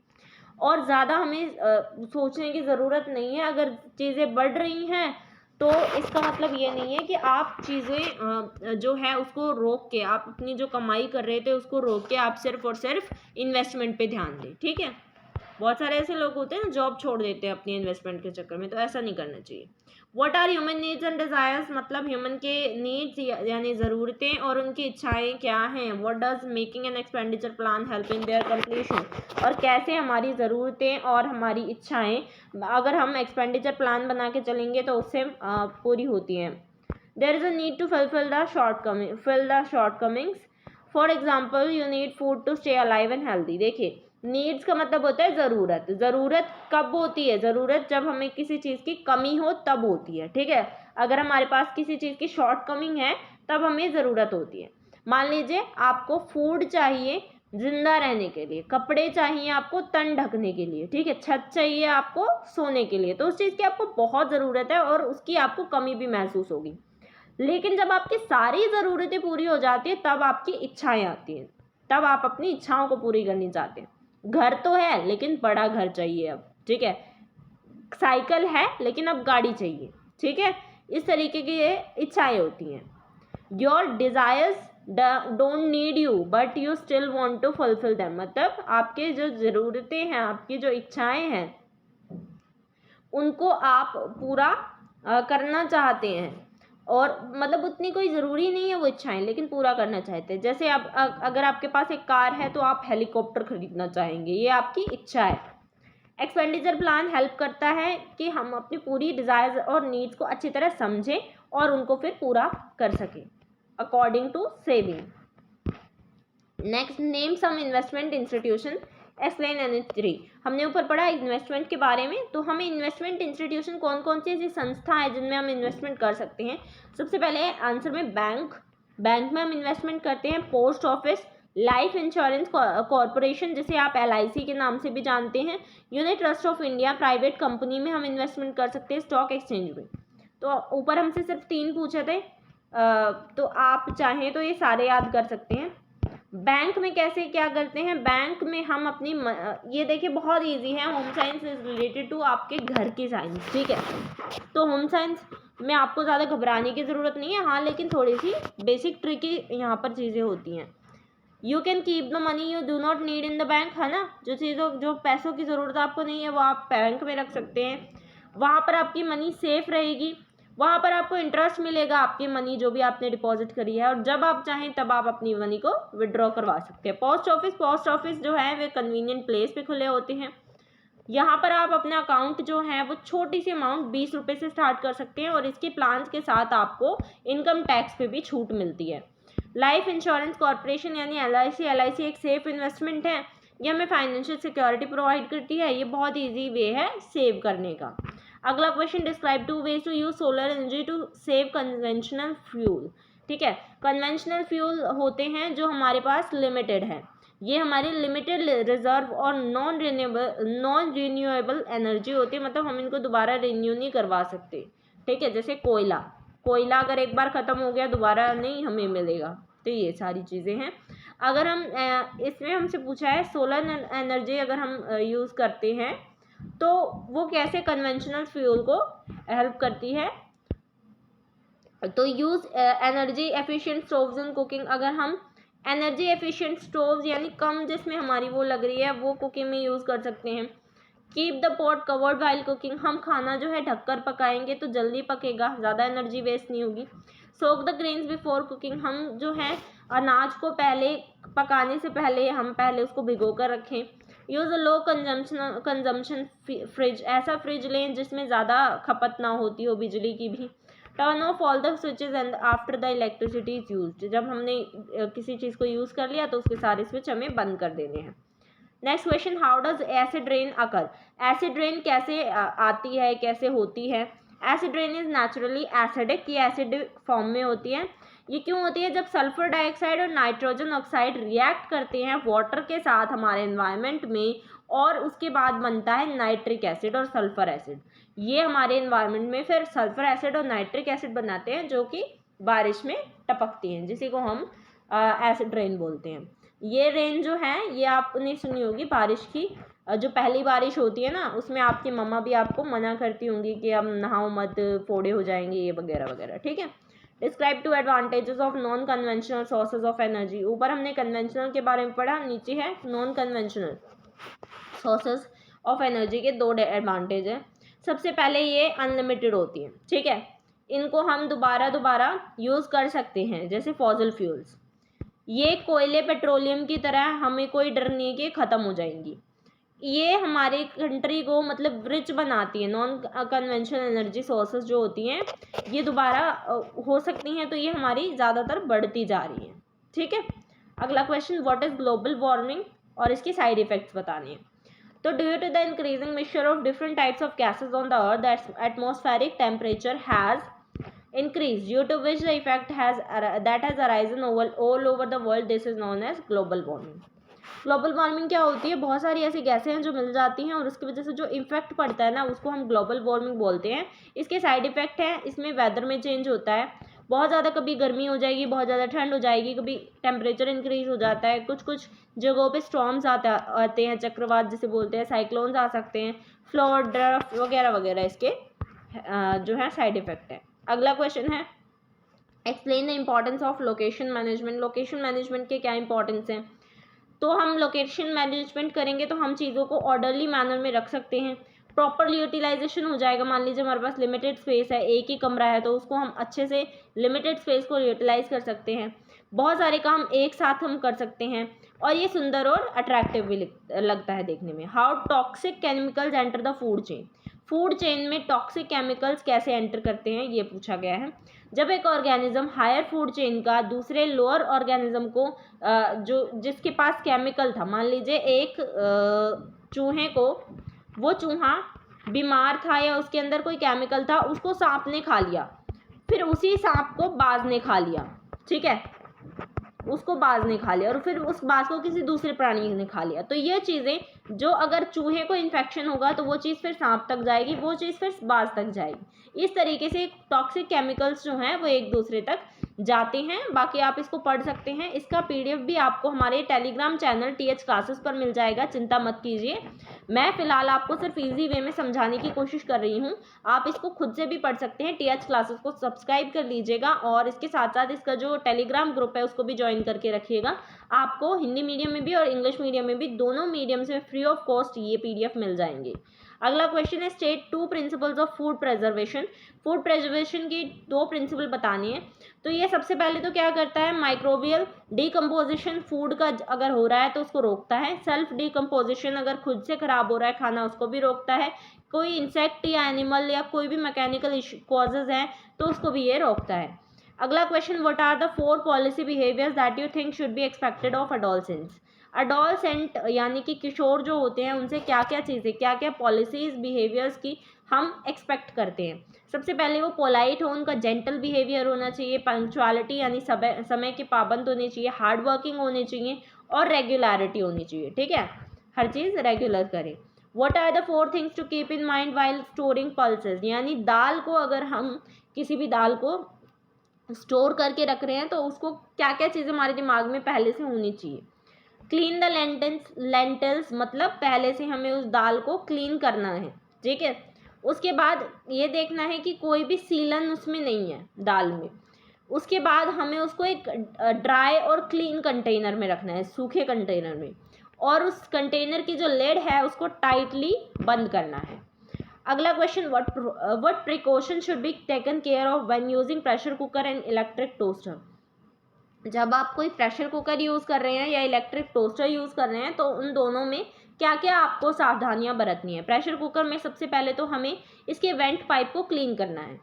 और ज़्यादा हमें सोचने की ज़रूरत नहीं है। अगर चीज़ें बढ़ रही हैं तो इसका मतलब ये नहीं है कि आप चीज़ें जो है उसको रोक के, आप अपनी जो कमाई कर रहे थे उसको रोक के आप सिर्फ और सिर्फ इन्वेस्टमेंट पे ध्यान दें, ठीक है। बहुत सारे ऐसे लोग होते हैं ना, जॉब छोड़ देते हैं अपनी इन्वेस्टमेंट के चक्कर में, तो ऐसा नहीं करना चाहिए। What are human needs and desires, मतलब ह्यूमन के नीड्स यानी ज़रूरतें और उनकी इच्छाएं क्या हैं। What does making an expenditure plan help in their completion, और कैसे हमारी ज़रूरतें और हमारी इच्छाएं अगर हम एक्सपेंडिचर प्लान बना के चलेंगे तो उससे पूरी होती हैं। There is a need to fill the shortcomings. For example you need food to stay alive and healthy. देखिए, नीड्स का मतलब होता है ज़रूरत। ज़रूरत कब होती है, ज़रूरत जब हमें किसी चीज़ की कमी हो तब होती है, ठीक है। अगर हमारे पास किसी चीज़ की शॉर्ट कमिंग है तब हमें ज़रूरत होती है। मान लीजिए आपको फूड चाहिए जिंदा रहने के लिए, कपड़े चाहिए आपको तन ढकने के लिए, ठीक है, छत चाहिए आपको सोने के लिए, तो उस चीज़ की आपको बहुत ज़रूरत है और उसकी आपको कमी भी महसूस होगी। लेकिन जब आपकी सारी ज़रूरतें पूरी हो जाती है तब आपकी इच्छाएं आती हैं, तब आप अपनी इच्छाओं को पूरी करनी चाहते हैं। घर तो है लेकिन बड़ा घर चाहिए अब, ठीक है, साइकिल है लेकिन अब गाड़ी चाहिए, ठीक है, इस तरीके की ये इच्छाएं होती हैं। Your desires don't need you but you still want to fulfil them, मतलब आपके जो ज़रूरतें हैं, आपकी जो इच्छाएं हैं उनको आप पूरा करना चाहते हैं, और मतलब उतनी कोई ज़रूरी नहीं है वो इच्छाएं, लेकिन पूरा करना चाहते हैं। जैसे आप अगर आपके पास एक कार है तो आप हेलीकॉप्टर खरीदना चाहेंगे, ये आपकी इच्छा है। एक्सपेंडिचर प्लान हेल्प करता है कि हम अपनी पूरी डिज़ायर्स और नीड्स को अच्छी तरह समझें और उनको फिर पूरा कर सकें according to saving. Next, name some investment institution, explain any 3। हमने ऊपर पढ़ा इन्वेस्टमेंट के बारे में, तो हमें इन्वेस्टमेंट इंस्टीट्यूशन कौन कौन सी ऐसी संस्था है जिनमें हम इन्वेस्टमेंट कर सकते हैं। सबसे पहले आंसर में बैंक में हम इन्वेस्टमेंट करते हैं, post office, life insurance corporation जिसे आप LIC के नाम से भी जानते हैं, unit trust of India, private company में हम इन्वेस्टमेंट कर सकते हैं, स्टॉक एक्सचेंज में। तो ऊपर हमसे सिर्फ 3 पूछे थे, तो आप चाहें तो ये सारे याद कर सकते हैं। बैंक में कैसे क्या करते हैं, बैंक में हम अपनी ये देखिए बहुत इजी है, home science is related to आपके घर की साइंस, ठीक है। तो होम साइंस में आपको ज़्यादा घबराने की ज़रूरत नहीं है, हाँ, लेकिन थोड़ी सी बेसिक ट्रिकी यहाँ पर चीज़ें होती हैं। You can keep the money you do not need in the bank, है ना, जो पैसों की ज़रूरत आपको नहीं है वो आप बैंक में रख सकते हैं, वहाँ पर आपकी मनी सेफ रहेगी, वहाँ पर आपको इंटरेस्ट मिलेगा आपकी मनी जो भी आपने डिपॉजिट करी है, और जब आप चाहें तब आप अपनी मनी को विड्रॉ करवा सकते हैं। पोस्ट ऑफिस जो है वे कन्वीनियंट प्लेस पे खुले होते हैं, यहाँ पर आप अपना अकाउंट जो है वो छोटी सी अमाउंट 20 रुपये से स्टार्ट कर सकते हैं, और इसके प्लान्स के साथ आपको इनकम टैक्स पे भी छूट मिलती है। लाइफ इंश्योरेंस कॉरपोरेशन यानी LIC एक सेफ इन्वेस्टमेंट है, ये हमें फाइनेंशियल सिक्योरिटी प्रोवाइड करती है, ये बहुत ईजी वे है सेव करने का। अगला question, describe 2 ways to use solar energy to save conventional fuel, ठीक है। कन्वेंशनल फ्यूल होते हैं जो हमारे पास लिमिटेड है, ये हमारी लिमिटेड रिजर्व और नॉन रिन्यूएबल एनर्जी होती है, मतलब हम इनको दोबारा रिन्यू नहीं करवा सकते, ठीक है। जैसे कोयला अगर एक बार ख़त्म हो गया दोबारा नहीं हमें मिलेगा, तो ये सारी चीज़ें हैं। अगर हम इसमें हमसे पूछा है सोलर एनर्जी अगर हम यूज़ करते हैं तो वो कैसे कन्वेंशनल फ्यूल को हेल्प करती है। तो use energy efficient stoves in cooking, अगर हम एनर्जी एफिशिएंट स्टोव्स यानी कम जिसमें हमारी वो लग रही है वो कुकिंग में यूज़ कर सकते हैं। Keep the pot covered while cooking, हम खाना जो है ढककर पकाएंगे तो जल्दी पकेगा, ज़्यादा एनर्जी वेस्ट नहीं होगी। सोक द ग्रेन्स बिफोर कुकिंग, हम जो है अनाज को पहले पकाने से पहले हम पहले उसको भिगो कर रखें। यूज़ अ लो कंजम्पशन फ्रिज, ऐसा फ्रिज लें जिसमें ज़्यादा खपत ना होती हो बिजली की भी। Turn off all the switches and after the electricity is used, जब हमने किसी चीज़ को यूज़ कर लिया तो उसके सारे स्विच हमें बंद कर देने हैं। Next question, how does acid rain occur, acid rain कैसे आती है, कैसे होती है। Acid rain is naturally acidic, ये एसिडिक फॉर्म में होती है। ये क्यों होती है, जब सल्फर डाइऑक्साइड और नाइट्रोजन ऑक्साइड रिएक्ट करते हैं वाटर के साथ हमारे एनवायरनमेंट में, और उसके बाद बनता है नाइट्रिक एसिड और सल्फर एसिड। ये हमारे एनवायरनमेंट में फिर सल्फर एसिड और नाइट्रिक एसिड बनाते हैं जो कि बारिश में टपकती हैं, जिसी को हम एसिड रेन बोलते हैं। ये रेन जो है ये आपने सुनी होगी, बारिश की जो पहली बारिश होती है ना उसमें आपकी मम्मा भी आपको मना करती होंगी कि अब नहाओ मत, फोड़े हो जाएंगे ये वगैरह वगैरह, ठीक है। Describe two advantages of non conventional sources of energy, ऊपर हमने कन्वेंशनल के बारे में पढ़ा, नीचे है non conventional sources of energy के दो एडवांटेज हैं। सबसे पहले ये अनलिमिटेड होती हैं, ठीक है, इनको हम दोबारा यूज़ कर सकते हैं, जैसे फॉसिल फ्यूल्स। ये कोयले पेट्रोलियम की तरह हमें कोई डर नहीं है कि ख़त्म हो जाएंगी। ये हमारे कंट्री को मतलब रिच बनाती है। नॉन कन्वेंशनल एनर्जी सोर्सेज जो होती हैं ये दोबारा हो सकती हैं, तो ये हमारी ज़्यादातर बढ़ती जा रही हैं, ठीक है। अगला question, what is global warming, और इसके साइड इफ़ेक्ट्स बताने हैं। तो due to the increasing mixture of different types of gases on the earth, that atmospheric temperature has increase, due to which the effect has arisen all over the world, this is known as global warming. Global warming क्या होती है, बहुत सारी ऐसी गैसें हैं जो मिल जाती हैं और उसकी वजह से जो इफेक्ट पड़ता है ना उसको हम ग्लोबल वार्मिंग बोलते हैं। इसके साइड इफेक्ट हैं, इसमें वेदर में चेंज होता है, बहुत ज़्यादा कभी गर्मी हो जाएगी, बहुत ज़्यादा ठंड हो जाएगी, कभी टेम्परेचर इंक्रीज हो जाता है, कुछ कुछ जगहों पे स्टॉर्म्स आते हैं, चक्रवात जिसे बोलते हैं, साइक्लोन्स आ सकते हैं, फ्लड, ड्रफ्ट वगैरह वगैरह इसके जो है साइड इफेक्ट है। अगला क्वेश्चन है, explain the importance of location management, location management के क्या इंपॉर्टेंस हैं। तो हम लोकेशन मैनेजमेंट करेंगे तो हम चीज़ों को ऑर्डरली मैनर में रख सकते हैं, प्रॉपरली यूटिलाइजेशन हो जाएगा। मान लीजिए हमारे पास लिमिटेड स्पेस है, एक ही कमरा है, तो उसको हम अच्छे से लिमिटेड स्पेस को यूटिलाइज कर सकते हैं, बहुत सारे काम एक साथ हम कर सकते हैं, और ये सुंदर और अट्रैक्टिव भी लगता है देखने में। How toxic chemicals enter the food chain, food chain में टॉक्सिक केमिकल्स कैसे एंटर करते हैं ये पूछा गया है। जब एक ऑर्गेनिज्म हायर फूड चेन का दूसरे लोअर ऑर्गेनिज्म को जो जिसके पास केमिकल था, मान लीजिए एक चूहे को, वो चूहा बीमार था या उसके अंदर कोई केमिकल था, उसको सांप ने खा लिया, फिर उसी सांप को बाज ने खा लिया, ठीक है, उसको बाज ने खा लिया और फिर उस बाज को किसी दूसरे प्राणी ने खा लिया, तो ये चीज़ें जो अगर चूहे को इन्फेक्शन होगा तो वो चीज़ फिर सांप तक जाएगी, वो चीज़ फिर बाज तक जाएगी। इस तरीके से टॉक्सिक केमिकल्स जो हैं वो एक दूसरे तक जाते हैं। बाकी आप इसको पढ़ सकते हैं, इसका पीडीएफ भी आपको हमारे टेलीग्राम चैनल टीएच क्लासेस पर मिल जाएगा, चिंता मत कीजिए। मैं फ़िलहाल आपको सिर्फ ईजी वे में समझाने की कोशिश कर रही हूँ, आप इसको खुद से भी पढ़ सकते हैं। टीएच क्लासेस को सब्सक्राइब कर लीजिएगा और इसके साथ साथ इसका जो टेलीग्राम ग्रुप है उसको भी ज्वाइन करके रखिएगा। आपको हिंदी मीडियम में भी और इंग्लिश मीडियम में भी, दोनों मीडियम से फ्री ऑफ कॉस्ट ये पीडीएफ मिल जाएंगे। अगला क्वेश्चन है, state 2 principles of food preservation, food preservation की 2 प्रिंसिपल बतानी है। तो ये सबसे पहले तो क्या करता है, माइक्रोबियल डिकम्पोजिशन, फूड का अगर हो रहा है तो उसको रोकता है। सेल्फ डिकम्पोजिशन, अगर खुद से खराब हो रहा है खाना उसको भी रोकता है। कोई इंसेक्ट या एनिमल या कोई भी मैकेनिकल कॉजेज हैं तो उसको भी ये रोकता है। अगला question, what are the 4 policy behaviours that you think should be expected of adolescents, adolescent यानी कि किशोर जो होते हैं उनसे क्या क्या चीज़ें, क्या क्या पॉलिसीज़ बिहेवियर्स की हम एक्सपेक्ट करते हैं। सबसे पहले वो पोलाइट हो, उनका जेंटल बिहेवियर होना चाहिए, पंक्चुअलिटी यानी समय के पाबंद होने चाहिए, हार्ड वर्किंग होने चाहिए और रेगुलरिटी होनी चाहिए। ठीक है, हर चीज़ रेगुलर करें। What are the 4 things to keep in mind while storing pulses, यानी दाल को अगर हम किसी भी दाल को स्टोर करके रख रहे हैं तो उसको क्या क्या चीज़ें हमारे दिमाग में पहले से होनी चाहिए। क्लीन द लेंटल्स मतलब पहले से हमें उस दाल को क्लीन करना है। ठीक है, उसके बाद ये देखना है कि कोई भी सीलन उसमें नहीं है दाल में। उसके बाद हमें उसको एक ड्राई और क्लीन कंटेनर में रखना है, सूखे कंटेनर में, और उस कंटेनर की जो लिड है उसको टाइटली बंद करना है। अगला question, what precaution should be taken care of when using pressure cooker and electric toaster. जब आप कोई प्रेशर कुकर यूज़ कर रहे हैं या इलेक्ट्रिक टोस्टर यूज़ कर रहे हैं तो उन दोनों में क्या क्या आपको सावधानियां बरतनी है। प्रेशर कुकर में सबसे पहले तो हमें इसके वेंट पाइप को क्लीन करना है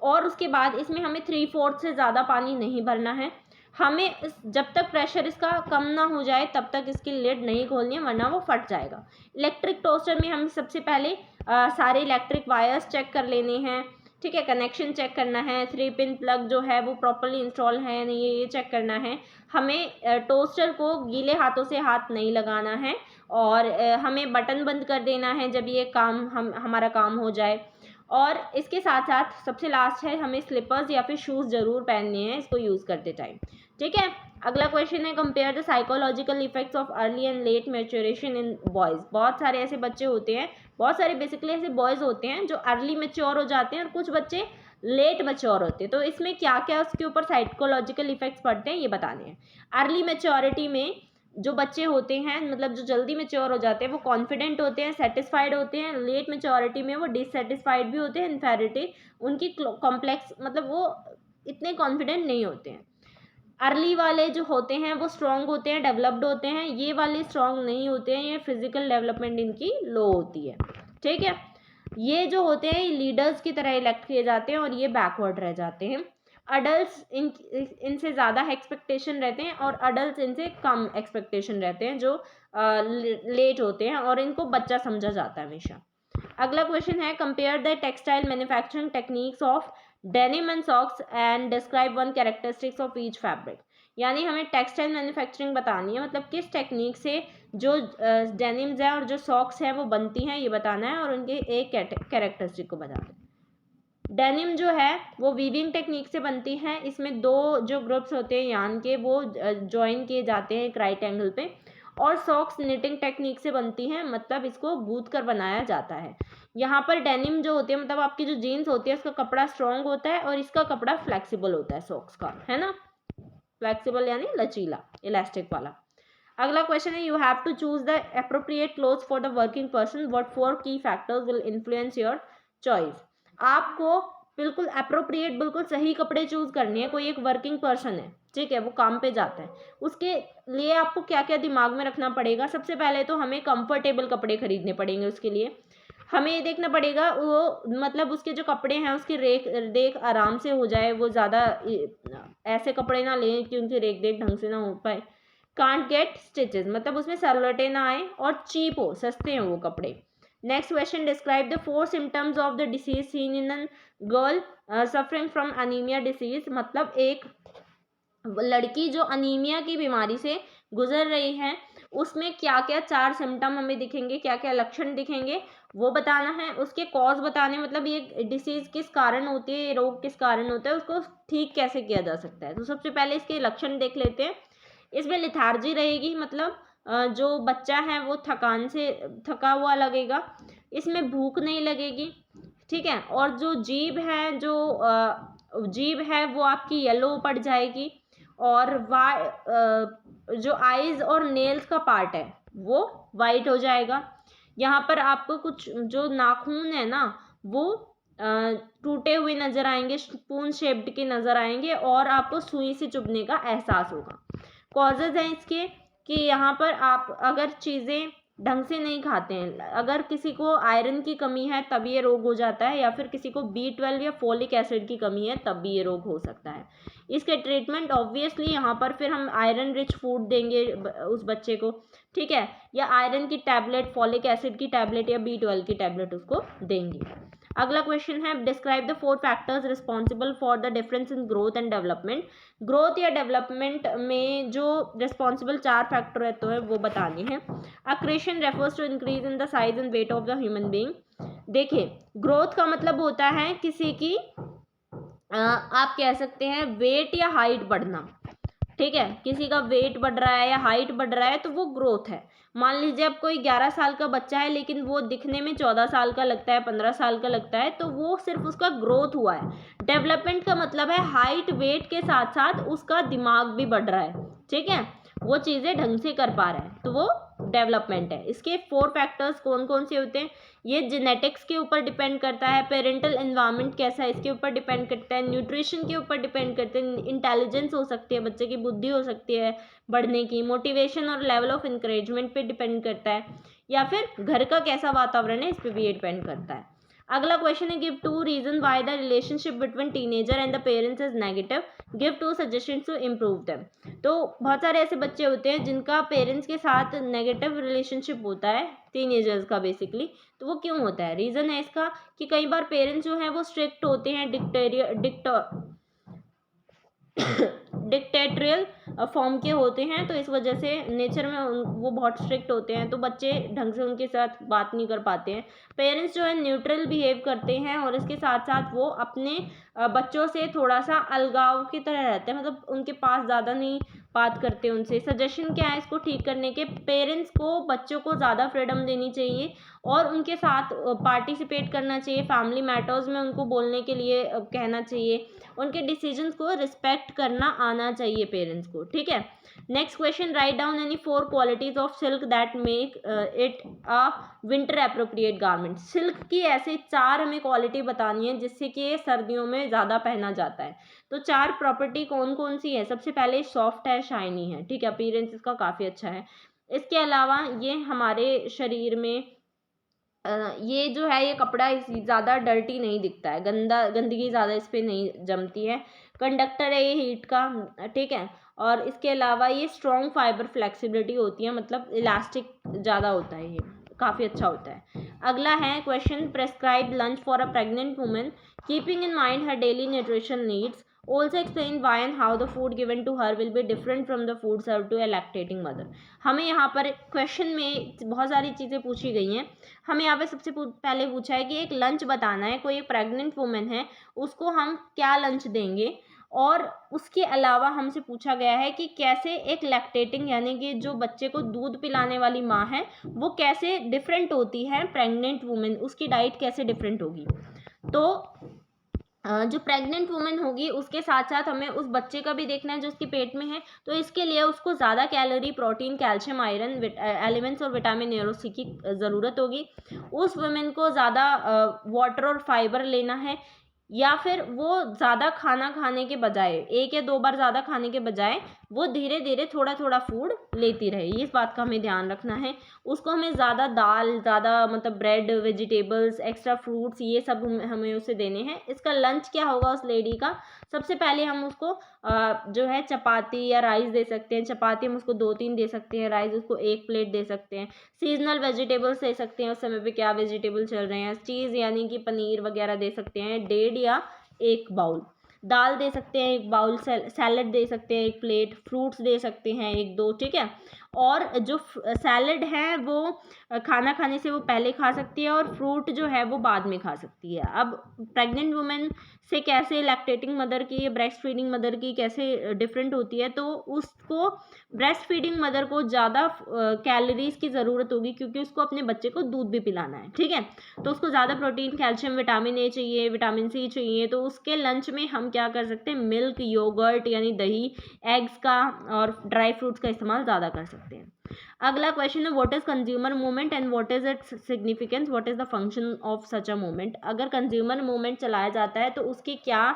और उसके बाद इसमें हमें 3/4 से ज़्यादा पानी नहीं भरना है। हमें जब तक प्रेशर इसका कम ना हो जाए तब तक इसकी लिड नहीं खोलनी है, वरना वो फट जाएगा। इलेक्ट्रिक टोस्टर में हमें सबसे पहले सारे इलेक्ट्रिक वायर्स चेक कर लेने हैं। ठीक है, कनेक्शन चेक करना है, 3 पिन प्लग जो है वो प्रॉपर्ली इंस्टॉल है नहीं, ये चेक करना है। हमें टोस्टर को गीले हाथों से हाथ नहीं लगाना है और हमें बटन बंद कर देना है जब ये काम हमारा काम हो जाए। और इसके साथ साथ सबसे लास्ट है, हमें स्लीपर्स या फिर शूज़ ज़रूर पहनने हैं इसको यूज़ करते टाइम। ठीक है, अगला क्वेश्चन है, compare the psychological effects of early and let maturation in boys. बहुत सारे ऐसे बच्चे होते हैं, बहुत सारे बेसिकली ऐसे बॉयज़ होते हैं जो अर्ली मैच्योर हो जाते हैं और कुछ बच्चे लेट मैच्योर होते हैं। तो इसमें क्या क्या उसके ऊपर साइकोलॉजिकल इफेक्ट्स पड़ते हैं ये बताने हैं। अर्ली मैच्योरिटी में जो बच्चे होते हैं, मतलब जो जल्दी मैच्योर हो जाते हैं, वो कॉन्फिडेंट होते हैं, सेटिस्फाइड होते हैं। लेट मैच्योरिटी में वो डिससेटिस्फाइड भी होते हैं, इन्फेरिटी उनकी कॉम्प्लेक्स, मतलब वो इतने कॉन्फिडेंट नहीं होते हैं। अर्ली वाले जो होते हैं वो स्ट्रॉन्ग होते हैं, डेवलप्ड होते हैं। ये वाले स्ट्रॉन्ग नहीं होते हैं, ये फिजिकल डेवलपमेंट इनकी लो होती है। ठीक है, ये जो होते हैं ये लीडर्स की तरह इलेक्ट किए जाते हैं और ये बैकवर्ड रह जाते हैं। अडल्ट इनसे ज़्यादा एक्सपेक्टेशन रहते हैं और अडल्ट इनसे कम एक्सपेक्टेशन रहते हैं जो लेट होते हैं और इनको बच्चा समझा जाता है हमेशा। अगला क्वेश्चन है, compare the textile manufacturing techniques of denim and socks and describe one characteristics of each fabric. यानी हमें टेक्सटाइल मैन्युफैक्चरिंग बतानी है, मतलब किस टेक्निक से जो डेनिम्स हैं और जो सॉक्स हैं वो बनती हैं ये बताना है और उनके एक कैरेक्टरिस्टिक को बताना है। डेनिम जो है वो वीविंग टेक्निक से बनती है। इसमें दो जो ग्रुप्स होते हैं यान के वो ज्वाइन किए जाते हैं एक राइट एंगल पे। और सॉक्स निटिंग टेक्निक से बनती हैं, मतलब इसको गूंथ कर बनाया जाता है। यहाँ पर डेनिम जो होती है, मतलब आपकी जो जीन्स होती है उसका कपड़ा स्ट्रॉन्ग होता है और इसका कपड़ा फ्लेक्सिबल होता है सॉक्स का, है ना, फ्लेक्सिबल यानी लचीला, इलास्टिक वाला। अगला क्वेश्चन है, you have to choose the appropriate clothes for the working person, what 4 key factors will influence your choice. आपको बिल्कुल अप्रोप्रिएट, बिल्कुल सही कपड़े चूज करने हैं। कोई एक वर्किंग पर्सन है, ठीक है, वो काम पे जाता है, उसके लिए आपको क्या क्या दिमाग में रखना पड़ेगा। सबसे पहले तो हमें कंफर्टेबल कपड़े खरीदने पड़ेंगे। उसके लिए हमें ये देखना पड़ेगा वो, मतलब उसके जो कपड़े हैं उसकी देख आराम से हो जाए, वो ज़्यादा ऐसे कपड़े ना लें कि उनकी रेख ढंग से ना हो पाए। कांट गेट स्टिचेस, मतलब उसमें सलवटें ना आए और चीप हो, सस्ते हैं वो कपड़े। Next question, describe the 4 symptoms of the disease seen in a girl suffering from anaemia disease. मतलब एक लड़की जो अनीमिया की बीमारी से गुजर रही है उसमें क्या क्या 4 सिम्टम हमें दिखेंगे, क्या क्या लक्षण दिखेंगे वो बताना है। उसके कॉज बताने, मतलब ये डिसीज किस कारण होती है, ये रोग किस कारण होता है, उसको ठीक कैसे किया जा सकता है। तो सबसे पहले इसके लक्षण देख लेते हैं। इसमें लिथार्जी रहेगी, मतलब जो बच्चा है वो थकान से थका हुआ लगेगा। इसमें भूख नहीं लगेगी, ठीक है। और जो जीभ है वो आपकी येलो पड़ जाएगी। और जो आईज और नेल्स का पार्ट है वो वाइट हो जाएगा। यहाँ पर आपको कुछ जो नाखून है ना वो टूटे हुए नज़र आएंगे, स्पून शेप्ड के नज़र आएंगे और आपको सुई से चुभने का एहसास होगा। कॉजेज़ हैं इसके कि यहाँ पर आप अगर चीज़ें ढंग से नहीं खाते हैं। अगर किसी को आयरन की कमी है तब ये रोग हो जाता है, या फिर किसी को B12 या फोलिक एसिड की कमी है तब भी ये रोग हो सकता है। इसके ट्रीटमेंट ऑब्वियसली यहाँ पर फिर हम आयरन रिच फूड देंगे उस बच्चे को, ठीक है, या आयरन की टैबलेट, फोलिक एसिड की टैबलेट या B12 की टैबलेट उसको देंगे। अगला क्वेश्चन है, describe the 4 factors responsible for the difference in growth and development. Growth या डेवलपमेंट में जो रिस्पॉन्सिबल 4 फैक्टर रहते हैं वो बताने हैं। Accretion refers to increase in the size and weight of the human being. देखिए, ग्रोथ का मतलब होता है किसी की आप कह सकते हैं वेट या हाइट बढ़ना, ठीक है, किसी का वेट बढ़ रहा है या हाइट बढ़ रहा है तो वो ग्रोथ है। मान लीजिए अब कोई 11 साल का बच्चा है लेकिन वो दिखने में 14 साल का लगता है, 15 साल का लगता है, तो वो सिर्फ उसका ग्रोथ हुआ है। डेवलपमेंट का मतलब है हाइट वेट के साथ साथ उसका दिमाग भी बढ़ रहा है, ठीक है, वो चीज़ें ढंग से कर पा रहा है, तो वो डेवलपमेंट है। इसके 4 फैक्टर्स कौन कौन से होते हैं? ये जेनेटिक्स के ऊपर डिपेंड करता है, पेरेंटल एनवायरनमेंट कैसा है इसके ऊपर डिपेंड करता है, न्यूट्रिशन के ऊपर डिपेंड करते हैं, इंटेलिजेंस हो सकती है, बच्चे की बुद्धि हो सकती है बढ़ने की, मोटिवेशन और लेवल ऑफ इंकरेजमेंट पे डिपेंड करता है, या फिर घर का कैसा वातावरण है इस पर भी ये डिपेंड करता है। अगला क्वेश्चन है, give 2 reason why the relationship between teenager and the parents is negative, give 2 suggestions to improve them. तो बहुत सारे ऐसे बच्चे होते हैं जिनका पेरेंट्स के साथ नेगेटिव रिलेशनशिप होता है, टीनेजर्स का बेसिकली, तो वो क्यों होता है? रीज़न है इसका कि कई बार पेरेंट्स जो हैं वो स्ट्रिक्ट होते हैं, डिक्टेटरियल फॉर्म के होते हैं, तो इस वजह से नेचर में वो बहुत स्ट्रिक्ट होते हैं, तो बच्चे ढंग से उनके साथ बात नहीं कर पाते हैं। पेरेंट्स जो है न्यूट्रल बिहेव करते हैं और इसके साथ साथ वो अपने बच्चों से थोड़ा सा अलगाव की तरह रहते हैं, मतलब उनके पास ज़्यादा नहीं बात करते उनसे। सजेशन क्या है इसको ठीक करने के? पेरेंट्स को बच्चों को ज़्यादा फ्रीडम देनी चाहिए और उनके साथ पार्टिसिपेट करना चाहिए, फैमिली मैटर्स में उनको बोलने के लिए कहना चाहिए, उनके डिसीजंस को रिस्पेक्ट करना आना चाहिए पेरेंट्स को, ठीक है। Next question, write down any 4 qualities of silk that make it a winter appropriate garment. Silk की ऐसे 4 हमें क्वालिटी बतानी है जिससे कि ये सर्दियों में ज़्यादा पहना जाता है। तो 4 प्रॉपर्टी कौन कौन सी है? सबसे पहले सॉफ्ट है, शाइनी है, ठीक है, अपीयरेंस इसका काफ़ी अच्छा है। इसके अलावा ये हमारे शरीर में ये जो है ये कपड़ा ज़्यादा डर्टी नहीं दिखता है, गंदगी ज़्यादा इस पर नहीं जमती है। कंडक्टर है ये हीट का, ठीक है, और इसके अलावा ये स्ट्रॉन्ग फाइबर फ्लेक्सिबिलिटी होती है, मतलब इलास्टिक ज़्यादा होता है, ये काफ़ी अच्छा होता है। अगला है question, prescribe lunch for a pregnant women keeping in mind her daily nutrition needs, also explain why and how the food given to her will be different from the food served to a lactating mother। हमें यहाँ पर question में बहुत सारी चीज़ें पूछी गई हैं। हमें यहाँ पे सबसे पहले पूछा है कि एक लंच बताना है, कोई एक प्रेग्नेंट वुमेन है उसको हम क्या लंच देंगे, और उसके अलावा हमसे पूछा गया है कि कैसे एक लैक्टेटिंग यानी कि जो बच्चे को दूध पिलाने वाली माँ है वो कैसे डिफरेंट होती है, प्रेग्नेंट वुमेन उसकी डाइट कैसे डिफरेंट होगी। तो जो प्रेग्नेंट वुमेन होगी उसके साथ साथ हमें उस बच्चे का भी देखना है जो उसके पेट में है, तो इसके लिए उसको ज़्यादा calorie, protein, calcium, iron, elements और विटामिन ए और सी की ज़रूरत होगी। उस वुमेन को ज़्यादा वाटर और फाइबर लेना है, या फिर वो ज़्यादा खाना खाने के बजाय, 1 या 2 बार ज़्यादा खाने के बजाय वो धीरे धीरे थोड़ा थोड़ा फूड लेती रहे, इस बात का हमें ध्यान रखना है। उसको हमें ज़्यादा दाल, ज़्यादा मतलब ब्रेड, वेजिटेबल्स, एक्स्ट्रा फ्रूट्स, ये सब हमें उसे देने हैं। इसका लंच क्या होगा उस लेडी का? सबसे पहले हम उसको जो है चपाती या राइस दे सकते हैं। चपाती हम उसको 2-3 दे सकते हैं, राइस उसको 1 प्लेट दे सकते हैं। सीजनल वेजिटेबल्स दे सकते हैं, उस समय पे क्या वेजिटेबल चल रहे हैं। चीज़ यानी कि पनीर वगैरह दे सकते हैं 1.5 या 1 बाउल। दाल दे सकते हैं 1 बाउल, सैलड दे सकते हैं 1 प्लेट, फ्रूट्स दे सकते हैं 1-2, ठीक है। और जो सैलड है वो खाना खाने से वो पहले खा सकती है और फ्रूट जो है वो बाद में खा सकती है। अब प्रेग्नेंट वुमेन से कैसे लैक्टेटिंग मदर की, ब्रेस्ट फीडिंग मदर की कैसे डिफरेंट होती है, तो उसको ब्रेस्ट फीडिंग मदर को ज़्यादा कैलोरीज की ज़रूरत होगी क्योंकि उसको अपने बच्चे को दूध भी पिलाना है, ठीक है। तो उसको ज़्यादा प्रोटीन, कैल्शियम, विटामिन ए चाहिए, विटामिन सी चाहिए, तो उसके लंच में हम क्या कर सकते हैं, मिल्क, योगर्ट यानी दही, एग्स का और ड्राई फ्रूट्स का इस्तेमाल ज़्यादा कर सकते हैं। अगला क्वेश्चन है, what is consumer movement and what is its significance, what is the function of such a movement. अगर कंज्यूमर मूवमेंट चलाया जाता है तो उसकी क्या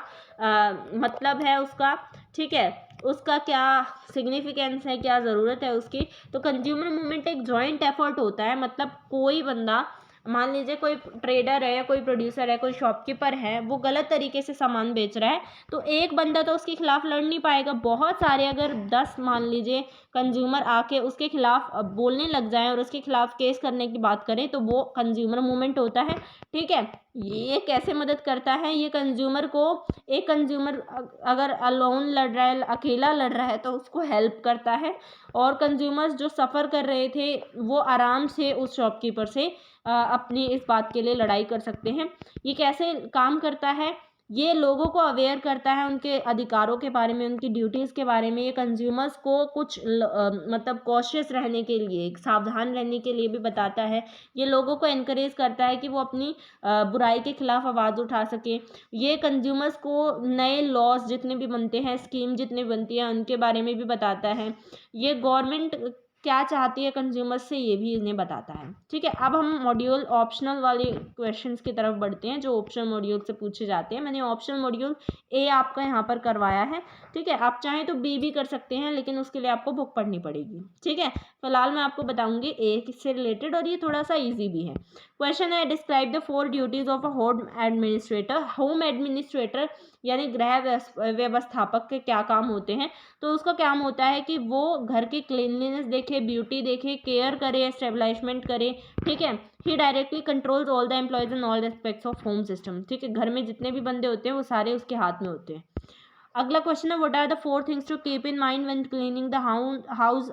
मतलब है उसका, ठीक है। उसका क्या सिग्निफिकेंस है, क्या ज़रूरत है उसकी। तो कंज्यूमर मूवमेंट एक जॉइंट एफर्ट होता है, मतलब कोई बंदा, मान लीजिए कोई ट्रेडर है या कोई प्रोड्यूसर है, कोई शॉपकीपर है, वो गलत तरीके से सामान बेच रहा है, तो एक बंदा तो उसके खिलाफ लड़ नहीं पाएगा। बहुत सारे अगर 10 मान लीजिए कंज्यूमर आके उसके खिलाफ बोलने लग जाएं और उसके खिलाफ केस करने की बात करें, तो वो कंज्यूमर मूवमेंट होता है। ठीक है, ये कैसे मदद करता है, ये कंज्यूमर को, एक कंज्यूमर अगर अलोन लड़ रहा है, अकेला लड़ रहा है, तो उसको हेल्प करता है। और कंज्यूमर्स जो सफ़र कर रहे थे वो आराम से उस शॉपकीपर से अपनी इस बात के लिए लड़ाई कर सकते हैं। ये कैसे काम करता है, ये लोगों को अवेयर करता है उनके अधिकारों के बारे में, उनकी ड्यूटीज़ के बारे में। ये कंज्यूमर्स को कुछ मतलब कॉशियस रहने के लिए, सावधान रहने के लिए भी बताता है। ये लोगों को एनकरेज करता है कि वो अपनी बुराई के खिलाफ आवाज़ उठा सकें। ये कंज्यूमर्स को नए लॉज जितने भी बनते हैं, स्कीम जितनी बनती हैं, उनके बारे में भी बताता है। ये गवर्नमेंट क्या चाहती है कंज्यूमर्स से, ये भी इन्हें बताता है। ठीक है, अब हम मॉड्यूल ऑप्शनल वाले क्वेश्चंस की तरफ बढ़ते हैं जो ऑप्शनल मॉड्यूल से पूछे जाते हैं। मैंने ऑप्शनल मॉड्यूल ए आपका यहाँ पर करवाया है। ठीक है, आप चाहें तो बी भी कर सकते हैं, लेकिन उसके लिए आपको बुक पढ़नी पड़ेगी। ठीक है, फिलहाल मैं आपको बताऊंगी ए किससे रिलेटेड, और ये थोड़ा सा ईजी भी है। क्वेश्चन है, describe the 4 duties of a home administrator. Home administrator यानी गृह व्यवस्थापक के क्या काम होते हैं। तो उसका काम होता है कि वो घर की क्लीनलीनेस देखे, ब्यूटी देखे, केयर करे, एस्टेब्लिशमेंट करे। ठीक है, he directly controls all the employees in all aspects of home system. ठीक है, घर में जितने भी बंदे होते हैं वो सारे उसके हाथ में होते हैं। अगला क्वेश्चन है, what are the 4 things to keep in mind when cleaning the house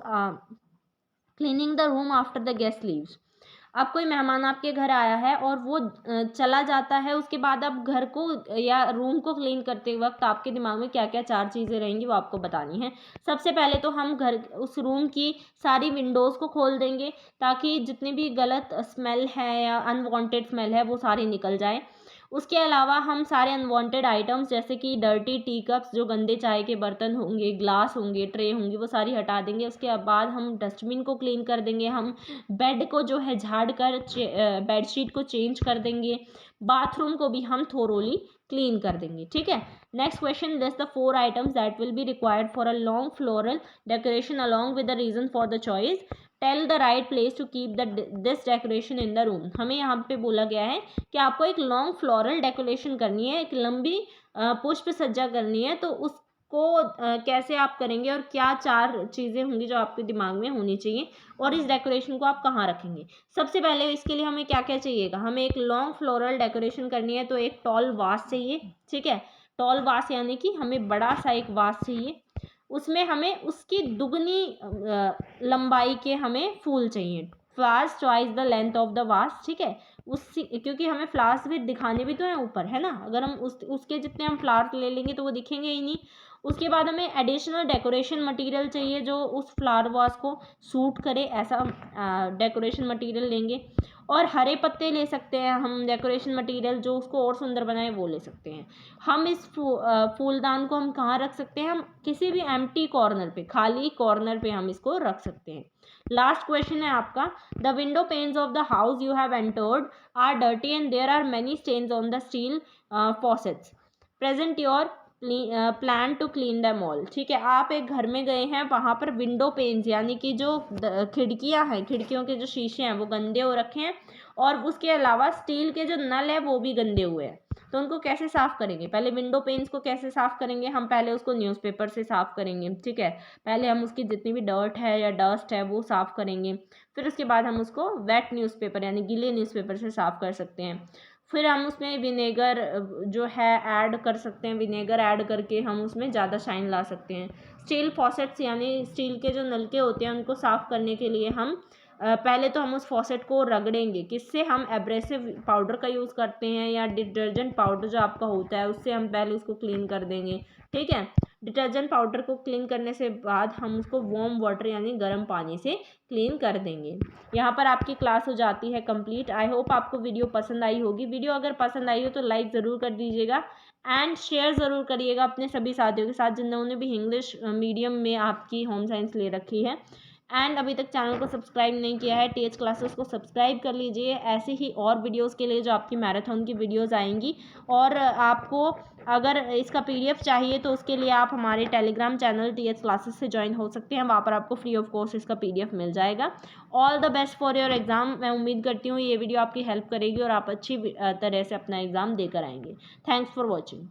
cleaning the room after the guest leaves. अब कोई मेहमान आपके घर आया है और वो चला जाता है, उसके बाद आप घर को या रूम को क्लीन करते वक्त आपके दिमाग में क्या क्या 4 चीज़ें रहेंगी वो आपको बतानी है। सबसे पहले तो हम घर उस रूम की सारी विंडोज़ को खोल देंगे ताकि जितनी भी गलत स्मेल है या अनवांटेड स्मेल है वो सारी निकल जाए। उसके अलावा हम सारे अनवांटेड आइटम्स जैसे कि डर्टी टी कप्स, जो गंदे चाय के बर्तन होंगे, ग्लास होंगे, ट्रे होंगी, वो सारी हटा देंगे। उसके बाद हम डस्टबिन को क्लीन कर देंगे। हम बेड को जो है झाड़ कर बेडशीट को चेंज कर देंगे। बाथरूम को भी हम थोरोली क्लीन कर देंगे। ठीक है, next question, list the 4 items that will be required for a long floral decoration along with the reason for the choice. Tell the right place to keep this decoration in the room. हमें यहाँ पे बोला गया है कि आपको एक long floral decoration करनी है, एक लंबी पुष्प सज्जा करनी है। तो उसको कैसे आप करेंगे और क्या 4 चीज़ें होंगी जो आपके दिमाग में होनी चाहिए, और इस डेकोरेशन को आप कहाँ रखेंगे। सबसे पहले इसके लिए हमें क्या क्या चाहिएगा, हमें एक लॉन्ग फ्लोरल डेकोरेशन करनी है तो एक टॉल वास चाहिए। ठीक है, टॉल वास यानी कि हमें बड़ा सा एक वास चाहिए, उसमें हमें उसकी दुगनी लंबाई के हमें फूल चाहिए। Flowers twice the length of the वास। ठीक है, उसी क्योंकि हमें फ्लावर्स भी दिखाने भी तो हैं ऊपर, है ना। अगर हम उसके जितने हम फ्लावर्स ले लेंगे तो वो दिखेंगे ही नहीं। उसके बाद हमें एडिशनल डेकोरेशन मटेरियल चाहिए जो उस फ्लावर वास को सूट करे, ऐसा डेकोरेशन मटेरियल लेंगे। और हरे पत्ते ले सकते हैं हम डेकोरेशन मटेरियल, जो उसको और सुंदर बनाए वो ले सकते हैं। हम इस फूलदान को हम कहाँ रख सकते हैं, हम किसी भी एम्प्टी कॉर्नर पे, खाली कॉर्नर पे हम इसको रख सकते हैं। लास्ट क्वेश्चन है आपका, the window panes of the house you have entered are dirty and there are many stains on the steel faucets. Present your plan to clean them all. ठीक है, आप एक घर में गए हैं, वहाँ पर विंडो पेन्स यानी कि जो खिड़कियाँ हैं, खिड़कियों के जो शीशे हैं वो गंदे हो रखे हैं, और उसके अलावा स्टील के जो नल है वो भी गंदे हुए हैं। तो उनको कैसे साफ़ करेंगे, पहले विंडो पेन्स को कैसे साफ़ करेंगे, हम पहले उसको न्यूज़पेपर से साफ़ करेंगे। ठीक है, पहले हम उसकी जितनी भी डर्ट है या डस्ट है वो साफ़ करेंगे, फिर उसके बाद हम उसको वेट न्यूज़पेपर यानी गीले न्यूज़पेपर से साफ़ कर सकते हैं। फिर हम उसमें विनेगर जो है ऐड कर सकते हैं, विनेगर ऐड करके हम उसमें ज़्यादा शाइन ला सकते हैं। स्टील फॉसेट्स यानी स्टील के जो नलके होते हैं उनको साफ़ करने के लिए हम पहले तो हम उस फॉसेट को रगड़ेंगे, किससे, हम एब्रेसिव पाउडर का यूज़ करते हैं या डिटर्जेंट पाउडर जो आपका होता है उससे हम पहले उसको क्लीन कर देंगे। ठीक है, डिटर्जेंट पाउडर को क्लीन करने से बाद हम उसको वार्म वाटर यानी गर्म पानी से क्लीन कर देंगे। यहाँ पर आपकी क्लास हो जाती है कंप्लीट। आई होप आपको वीडियो पसंद आई होगी। वीडियो अगर पसंद आई हो तो लाइक ज़रूर कर दीजिएगा एंड शेयर ज़रूर करिएगा अपने सभी साथियों के साथ जिन्होंने भी इंग्लिश मीडियम में आपकी होम साइंस ले रखी है। एंड अभी तक चैनल को सब्सक्राइब नहीं किया है टीएच क्लासेस को सब्सक्राइब कर लीजिए, ऐसे ही और वीडियोस के लिए जो आपकी मैराथन की वीडियोस आएंगी। और आपको अगर इसका पीडीएफ चाहिए तो उसके लिए आप हमारे टेलीग्राम चैनल टीएच क्लासेस से ज्वाइन हो सकते हैं, वहाँ पर आपको फ्री ऑफ कॉस्ट इसका पीडीएफ मिल जाएगा। All the best for your exam. मैं उम्मीद करती हूँ ये वीडियो आपकी हेल्प करेगी और आप अच्छी तरह से अपना एग्ज़ाम देकर आएंगे। Thanks for watching.